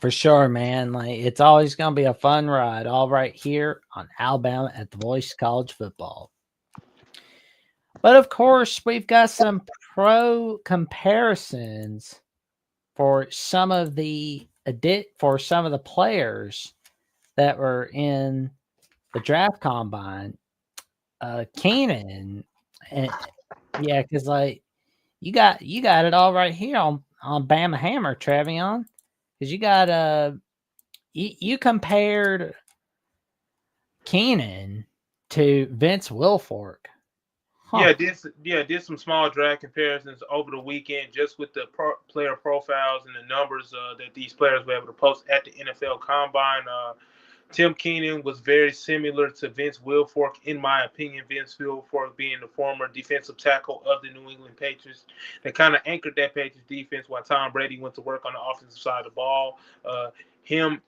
For sure, man. Like it's always going to be a fun ride, all right here on Alabama at the Voice of College Football. But of course, we've got some pro comparisons for some of the players that were in the draft combine, Keenan, and yeah, because like you got it all right here on Bama Hammer, Travion, because you got you compared Keenan to Vince Wilfork. Huh. Did some small draft comparisons over the weekend just with the player profiles and the numbers that these players were able to post at the NFL Combine. Tim Keenan was very similar to Vince Wilfork, in my opinion. Vince Wilfork being the former defensive tackle of the New England Patriots that kind of anchored that Patriots defense while Tom Brady went to work on the offensive side of the ball. Tim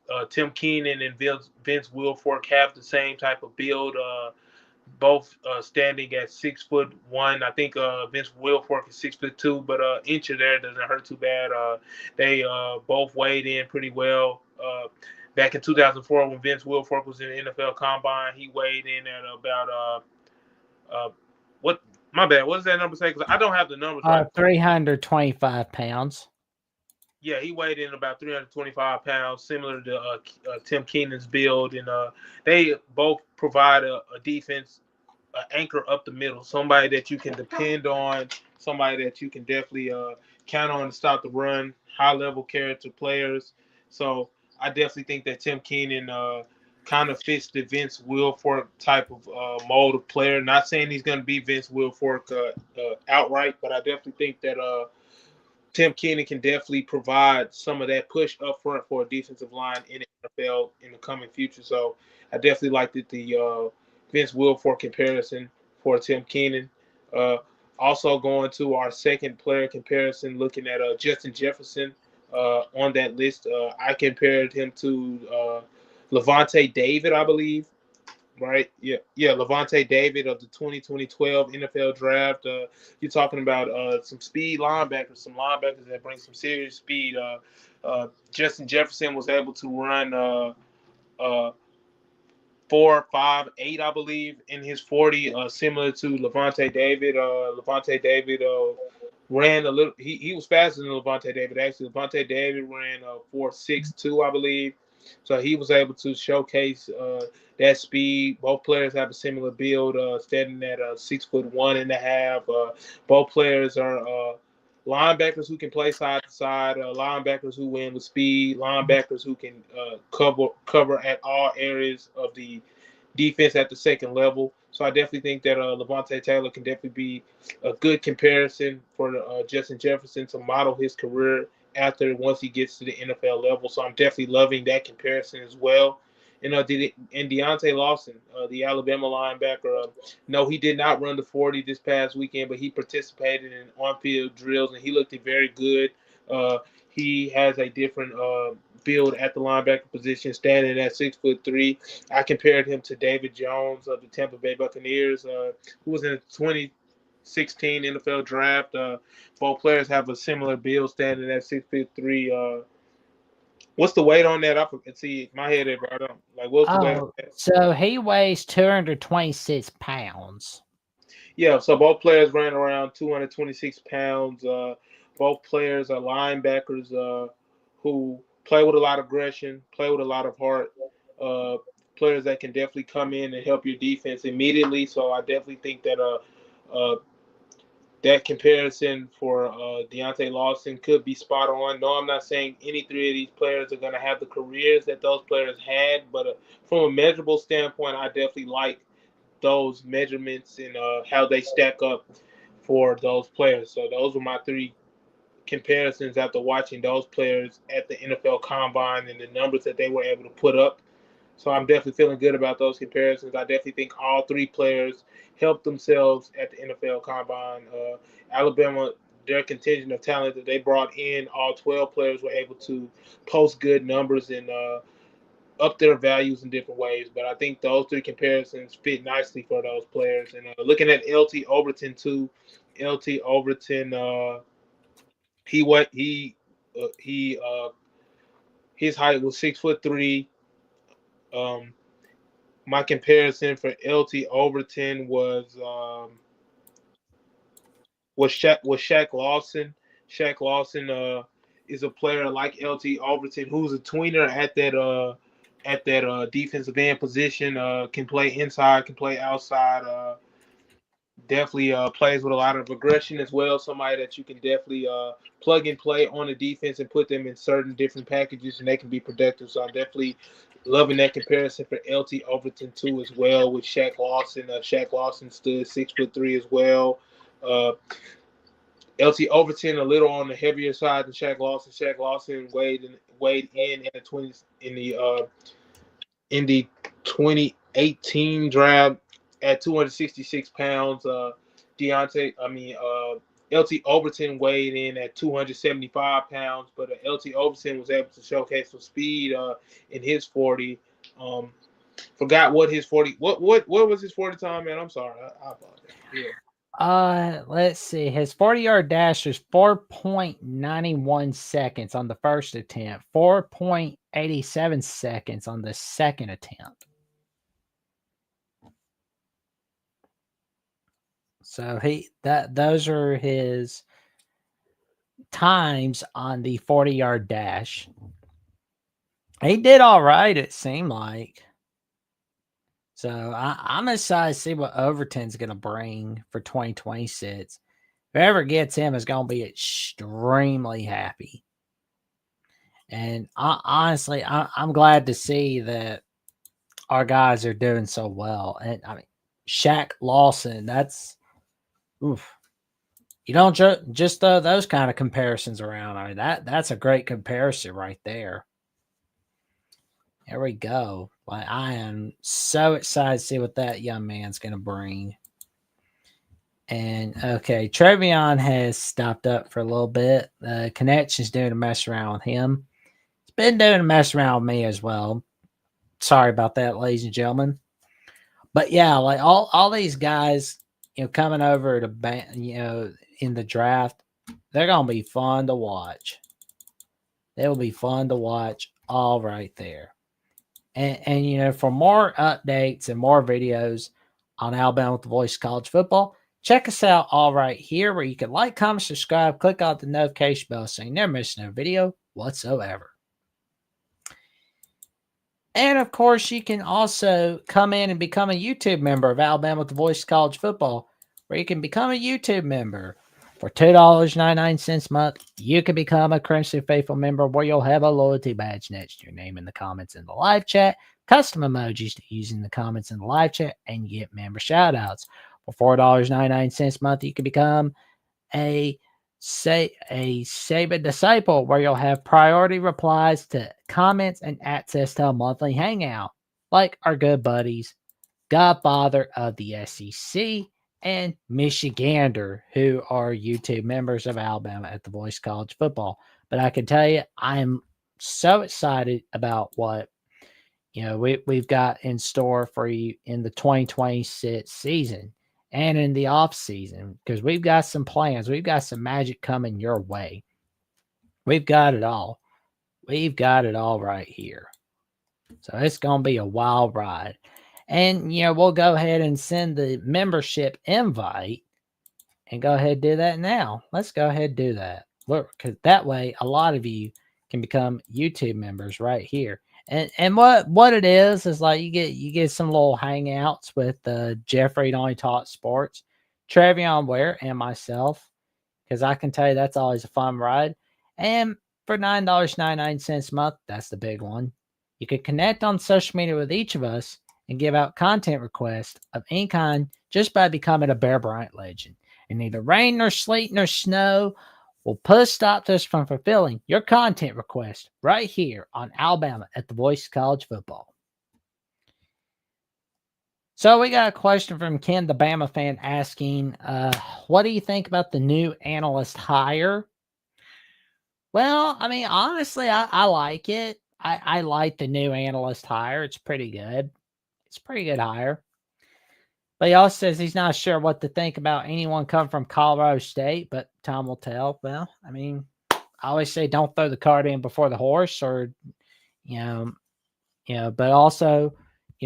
Keenan, and Vince Wilfork have the same type of build. Both standing at 6'1". I think Vince Wilfork is 6'2", but inch of there doesn't hurt too bad. They both weighed in pretty well. Back in 2004, when Vince Wilfork was in the NFL Combine, he weighed in at about what? My bad. What does that number say? Because I don't have the numbers right. 325 pounds. Yeah, he weighed in about 325 pounds, similar to Tim Keenan's build, and they both provide a defense, an anchor up the middle, somebody that you can depend on, somebody that you can definitely count on to stop the run, high-level character players. So I definitely think that Tim Keenan kind of fits the Vince Wilfork type of mold of player. Not saying he's going to be Vince Wilfork outright, but I definitely think that Tim Keenan can definitely provide some of that push up front for a defensive line in the NFL in the coming future. So I definitely liked the Vince Wilfork comparison for Tim Keenan. Also going to our second player comparison, looking at Justin Jefferson on that list. I compared him to Levante David, I believe. Right. Yeah. Levante David of the 2012 NFL draft. You're talking about some speed linebackers, some linebackers that bring some serious speed. Justin Jefferson was able to run 4.58, I believe, in his 40, similar to Levante David. Levante David ran a little. He was faster than Levante David. Actually, Levante David ran 4.62, I believe. So he was able to showcase that speed. Both players have a similar build, standing at 6'1.5". Both players are linebackers who can play side to side, linebackers who win with speed, linebackers who can cover at all areas of the defense at the second level. So I definitely think that Levante Taylor can definitely be a good comparison for Justin Jefferson to model his career after once he gets to the NFL level. So I'm definitely loving that comparison as well. And Deontay Lawson, the Alabama linebacker, no, he did not run the 40 this past weekend, but he participated in on-field drills, and he looked very good. He has a different build at the linebacker position, standing at 6'3". I compared him to David Jones of the Tampa Bay Buccaneers, who was in the 2016 NFL draft. Both players have a similar build, standing at 6'3". What's the weight on that? I can see my head there, but I don't. Like, what's the weight on that? So he weighs 226 pounds. Yeah, so both players ran around 226 pounds. Both players are linebackers who play with a lot of aggression, play with a lot of heart. Players that can definitely come in and help your defense immediately. So I definitely think that that comparison for Deontay Lawson could be spot on. No, I'm not saying any three of these players are going to have the careers that those players had, but from a measurable standpoint, I definitely like those measurements and how they stack up for those players. So those were my three comparisons after watching those players at the NFL Combine and the numbers that they were able to put up. So I'm definitely feeling good about those comparisons. I definitely think all three players helped themselves at the NFL Combine. Alabama, their contingent of talent that they brought in, all 12 players were able to post good numbers and up their values in different ways. But I think those three comparisons fit nicely for those players. And looking at LT Overton too, LT Overton, his height was 6'3". My comparison for LT Overton was Shaq Lawson. Shaq Lawson is a player like LT Overton, who's a tweener at that defensive end position. Can play inside, can play outside. Definitely plays with a lot of aggression as well. Somebody that you can definitely plug and play on the defense and put them in certain different packages, and they can be productive. So I'm definitely loving that comparison for LT Overton too as well with Shaq Lawson. Shaq Lawson stood 6'3" as well. LT Overton a little on the heavier side than Shaq Lawson. Shaq Lawson weighed in the 20s in the 2018 draft at 266 pounds. LT Overton weighed in at 275 pounds, but LT Overton was able to showcase some speed in his 40. Forgot what his 40. What was his 40 time, man? I'm sorry. I apologize. Yeah. Let's see. His 40-yard dash was 4.91 seconds on the first attempt, 4.87 seconds on the second attempt. So those are his times on the 40-yard dash. He did all right, it seemed like. So I'm excited to see what Overton's going to bring for 2026. Whoever gets him is going to be extremely happy. And honestly, I'm glad to see that our guys are doing so well. And I mean, Shaq Lawson, that's oof. You don't just throw those kind of comparisons around. I mean, that's a great comparison right there. There we go. Like, I am so excited to see what that young man's going to bring. And okay, Trevion has stopped up for a little bit. The connection's doing a mess around with him. It's been doing a mess around with me as well. Sorry about that, ladies and gentlemen. But yeah, like all these guys, coming over to in the draft, they're gonna be fun to watch. They will be fun to watch, all right there. And for more updates and more videos on Alabama with the Voice of College Football, check us out all right here, where you can like, comment, subscribe, click on the notification bell so you never miss a video whatsoever. And of course, you can also come in and become a YouTube member of Alabama with the Voice of College Football, where you can become a YouTube member for $2.99 a month. You can become a Crimson Faithful member, where you'll have a loyalty badge next to your name in the comments in the live chat, custom emojis to use in the comments in the live chat, and you get member shout outs. For $4.99 a month, you can become a Saban Disciple, where you'll have priority replies to comments and access to a monthly hangout, like our good buddies Godfather of the SEC and Michigander, who are YouTube members of Alabama at the Voice of College Football. But I can tell you, I'm so excited about what we've got in store for you in the 2026 season and in the off season, because we've got some plans. We've got some magic coming your way. We've got it all. We've got it all right here. So it's going to be a wild ride. And, we'll go ahead and send the membership invite and go ahead and do that now. Let's go ahead and do that. Look, because that way a lot of you can become YouTube members right here. And what it is like you get some little hangouts with Jeffrey Only Talk Sports, Trevion Ware, and myself, because I can tell you that's always a fun ride. And for $9.99 a month, that's the big one. You can connect on social media with each of us and give out content requests of any kind just by becoming a Bear Bryant legend. And neither rain nor sleet nor snow will put a stop to us from fulfilling your content request right here on Alabama at the Voice of College Football. So we got a question from Ken, the Bama fan, asking, what do you think about the new analyst hire? Well, I mean, honestly, I like it. I like the new analyst hire. It's pretty good. It's a pretty good hire. But he also says he's not sure what to think about anyone coming from Colorado State, but time will tell. Well, I mean, I always say don't throw the cart in before the horse, or, but also,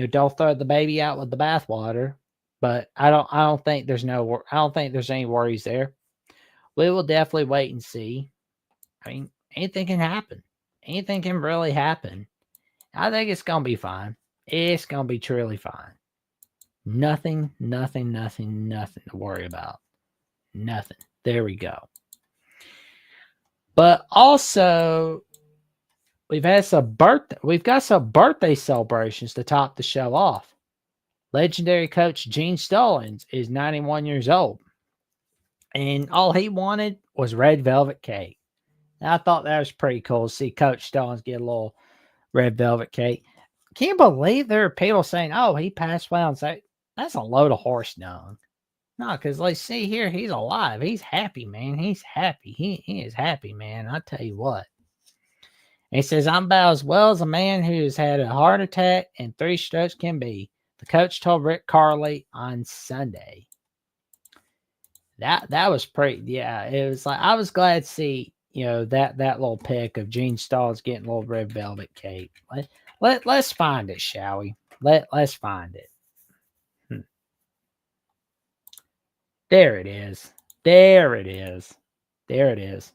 don't throw the baby out with the bathwater. But I don't think there's any worries there. We will definitely wait and see. I mean, anything can happen. Anything can really happen. I think it's gonna be fine. It's gonna be truly fine. Nothing to worry about. Nothing. There we go. But also, we've got some birthday celebrations to top the show off. Legendary coach Gene Stallings is 91 years old. And all he wanted was red velvet cake. And I thought that was pretty cool to see Coach Stallings get a little red velvet cake. Can't believe there are people saying, oh, he passed away on Saturday. That's a load of horse dung. No, because let's see here, he's alive. He's happy, man. He's happy. He is happy, man. I tell you what. And he says, I'm about as well as a man who has had a heart attack and 3 strokes can be. The coach told Rick Carly on Sunday. That was pretty, yeah. It was like, I was glad to see, that little pic of Gene Stallings getting a little red velvet cake. Let's find it, shall we? Let's find it. There it is. There it is. There it is.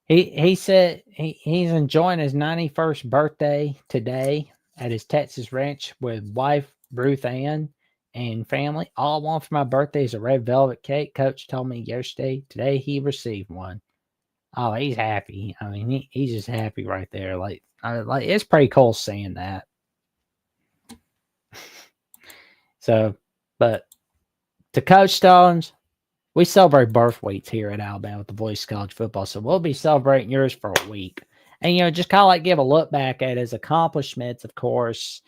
He said he's enjoying his 91st birthday today at his Texas ranch with wife Ruth Ann and family. All I want for my birthday is a red velvet cake. Coach told me yesterday. Today he received one. Oh, he's happy. I mean, he's just happy right there. Like it's pretty cool seeing that. So, but to Coach Stallings, we celebrate birth weeks here at Alabama with the Voice College Football. So we'll be celebrating yours for a week. And, just kind of like give a look back at his accomplishments, of course.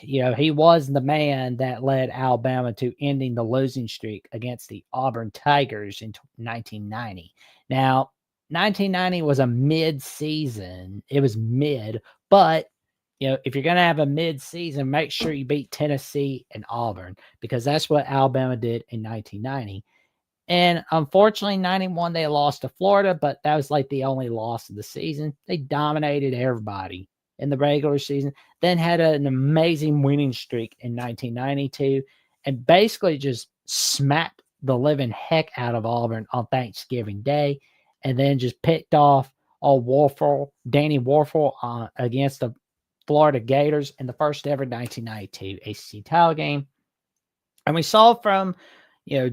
He was the man that led Alabama to ending the losing streak against the Auburn Tigers in 1990. Now, 1990 was a mid-season. It was mid, but if you're going to have a mid-season, make sure you beat Tennessee and Auburn because that's what Alabama did in 1990. And unfortunately, 91, they lost to Florida, but that was like the only loss of the season. They dominated everybody in the regular season, then had an amazing winning streak in 1992 and basically just smacked the living heck out of Auburn on Thanksgiving Day and then just picked off Danny Warfel against the Florida Gators in the first ever 1992 ACC title game. And we saw from,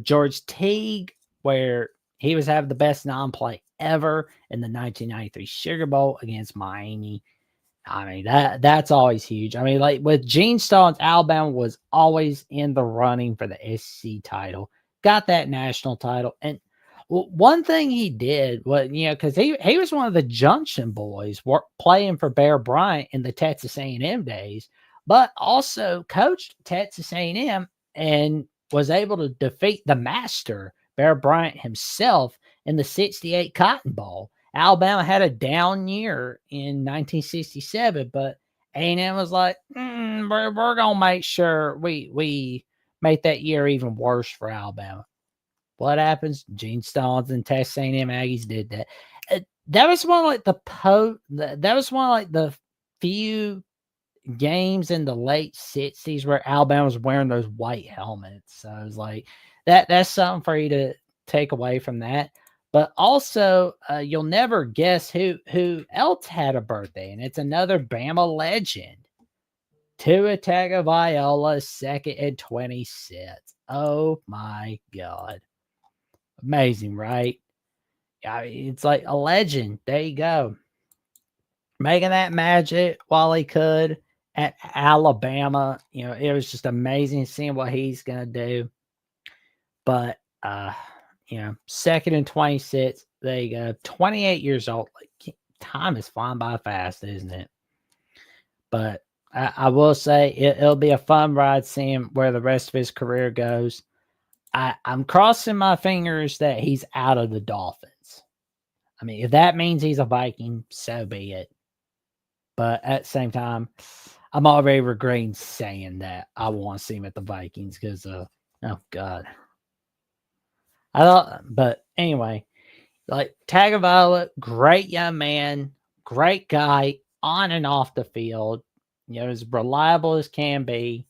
George Teague, where he was having the best non-play ever in the 1993 Sugar Bowl against Miami. I mean, that's always huge. I mean, like with Gene Stallings, Alabama was always in the running for the SEC title, got that national title. And one thing he did was, because he was one of the Junction boys playing for Bear Bryant in the Texas A&M days, but also coached Texas A&M and was able to defeat the master, Bear Bryant himself, in the 68 Cotton Bowl. Alabama had a down year in 1967, but A&M was like, we're going to make sure we make that year even worse for Alabama. What happens? Gene Stallings and Texas A&M Aggies did that. That was one of like the few games in the late 60s where Alabama was wearing those white helmets. So it was like that's something for you to take away from that. But also, you'll never guess who else had a birthday, and it's another Bama legend. Tua Tagovailoa, second and 26. Oh my God. Amazing, right? I mean, it's like a legend. There you go. Making that magic while he could at Alabama. It was just amazing seeing what he's going to do. But, second and 26. There you go. 28 years old. Like, time is flying by fast, isn't it? But I will say it'll be a fun ride seeing where the rest of his career goes. I'm crossing my fingers that he's out of the Dolphins. I mean, if that means he's a Viking, so be it. But at the same time, I'm already regretting saying that I want to see him at the Vikings because, oh God. But anyway, like Tagovailoa, great young man, great guy on and off the field, as reliable as can be.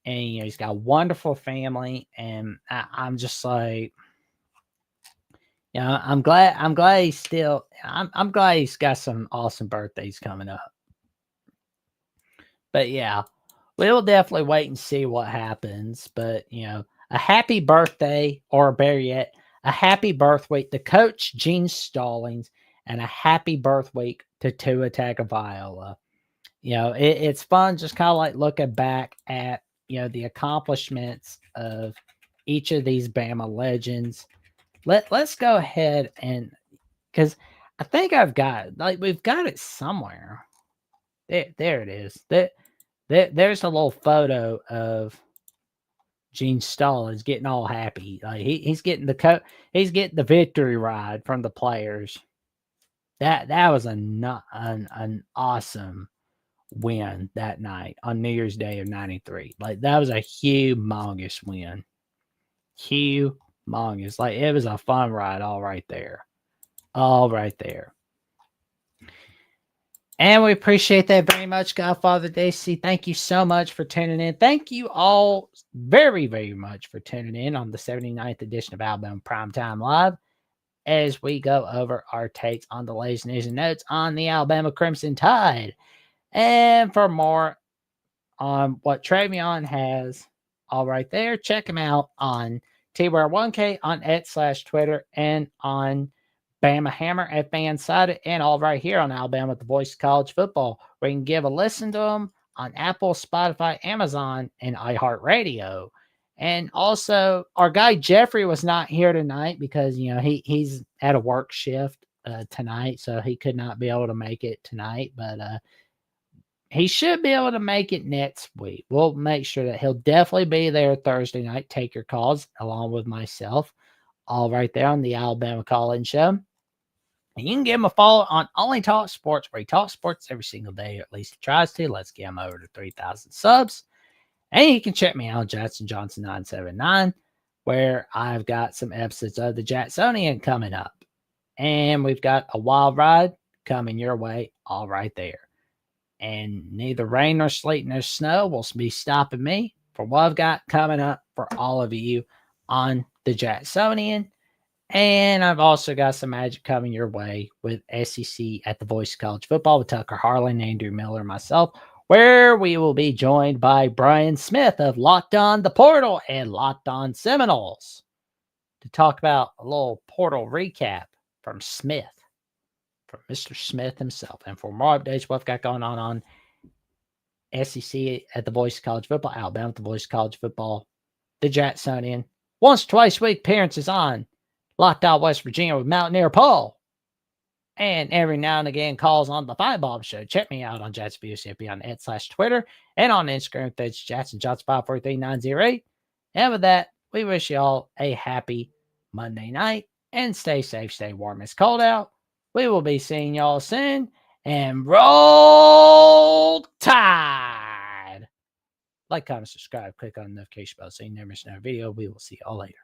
And, he's got a wonderful family. And I'm just like, I'm glad he's still. I'm glad he's got some awesome birthdays coming up. But yeah, we'll definitely wait and see what happens. But a happy birthday, or better yet, a happy birth week to Coach Gene Stallings, and a happy birth week to Tua Tagovailoa. It's fun just kind of like looking back at the accomplishments of each of these Bama legends. Let's go ahead and, because I think we've got it somewhere. There it is. There's a little photo of Gene Stallings getting all happy. Like he's getting he's getting the victory ride from the players. That was an awesome win that night on New Year's Day of '93. Like that was a humongous win. Humongous. Like it was a fun ride all right there. All right there. And we appreciate that very much, Godfather DC. Thank you so much for tuning in. Thank you all very, very much for tuning in on the 79th edition of Alabama Primetime Live as we go over our takes on the latest news and notes on the Alabama Crimson Tide. And for more on what Travion has all right there, check him out on TWare1K on /Twitter and on Bama Hammer at Fansided, and all right here on Alabama, the Voice of College Football, where you can give a listen to them on Apple, Spotify, Amazon, and iHeartRadio. And also, our guy Jeffrey was not here tonight because he's at a work shift tonight, so he could not be able to make it tonight. But he should be able to make it next week. We'll make sure that he'll definitely be there Thursday night. Take your calls along with myself, all right there on the Alabama Call-In Show. And you can give him a follow on Only Talk Sports, where he talks sports every single day, or at least he tries to. Let's get him over to 3,000 subs. And you can check me out, Jackson Johnson 979, where I've got some episodes of the Jacksonian coming up. And we've got a wild ride coming your way all right there. And neither rain nor sleet nor snow will be stopping me for what I've got coming up for all of you on the Jacksonian. And I've also got some magic coming your way with SEC at the Voice of College Football with Tucker Harlan, Andrew Miller, and myself, where we will be joined by Brian Smith of Locked On the Portal and Locked On Seminoles to talk about a little portal recap from Smith, from Mr. Smith himself. And for more updates, what I've got going on SEC at the Voice of College Football, Alabama at the Voice of College Football, the Jacksonian, once, twice a week appearances on Locked Out West Virginia with Mountaineer Paul. And every now and again calls on the Five Bob Show. Check me out on Jackson VOCFP on /Twitter and on Instagram. That's Jackson Johnson 543908. And with that, we wish you all a happy Monday night and stay safe, stay warm. It's cold out. We will be seeing y'all soon. And roll Tide. Like, comment, subscribe, click on the notification bell so you never miss another video. We will see y'all later.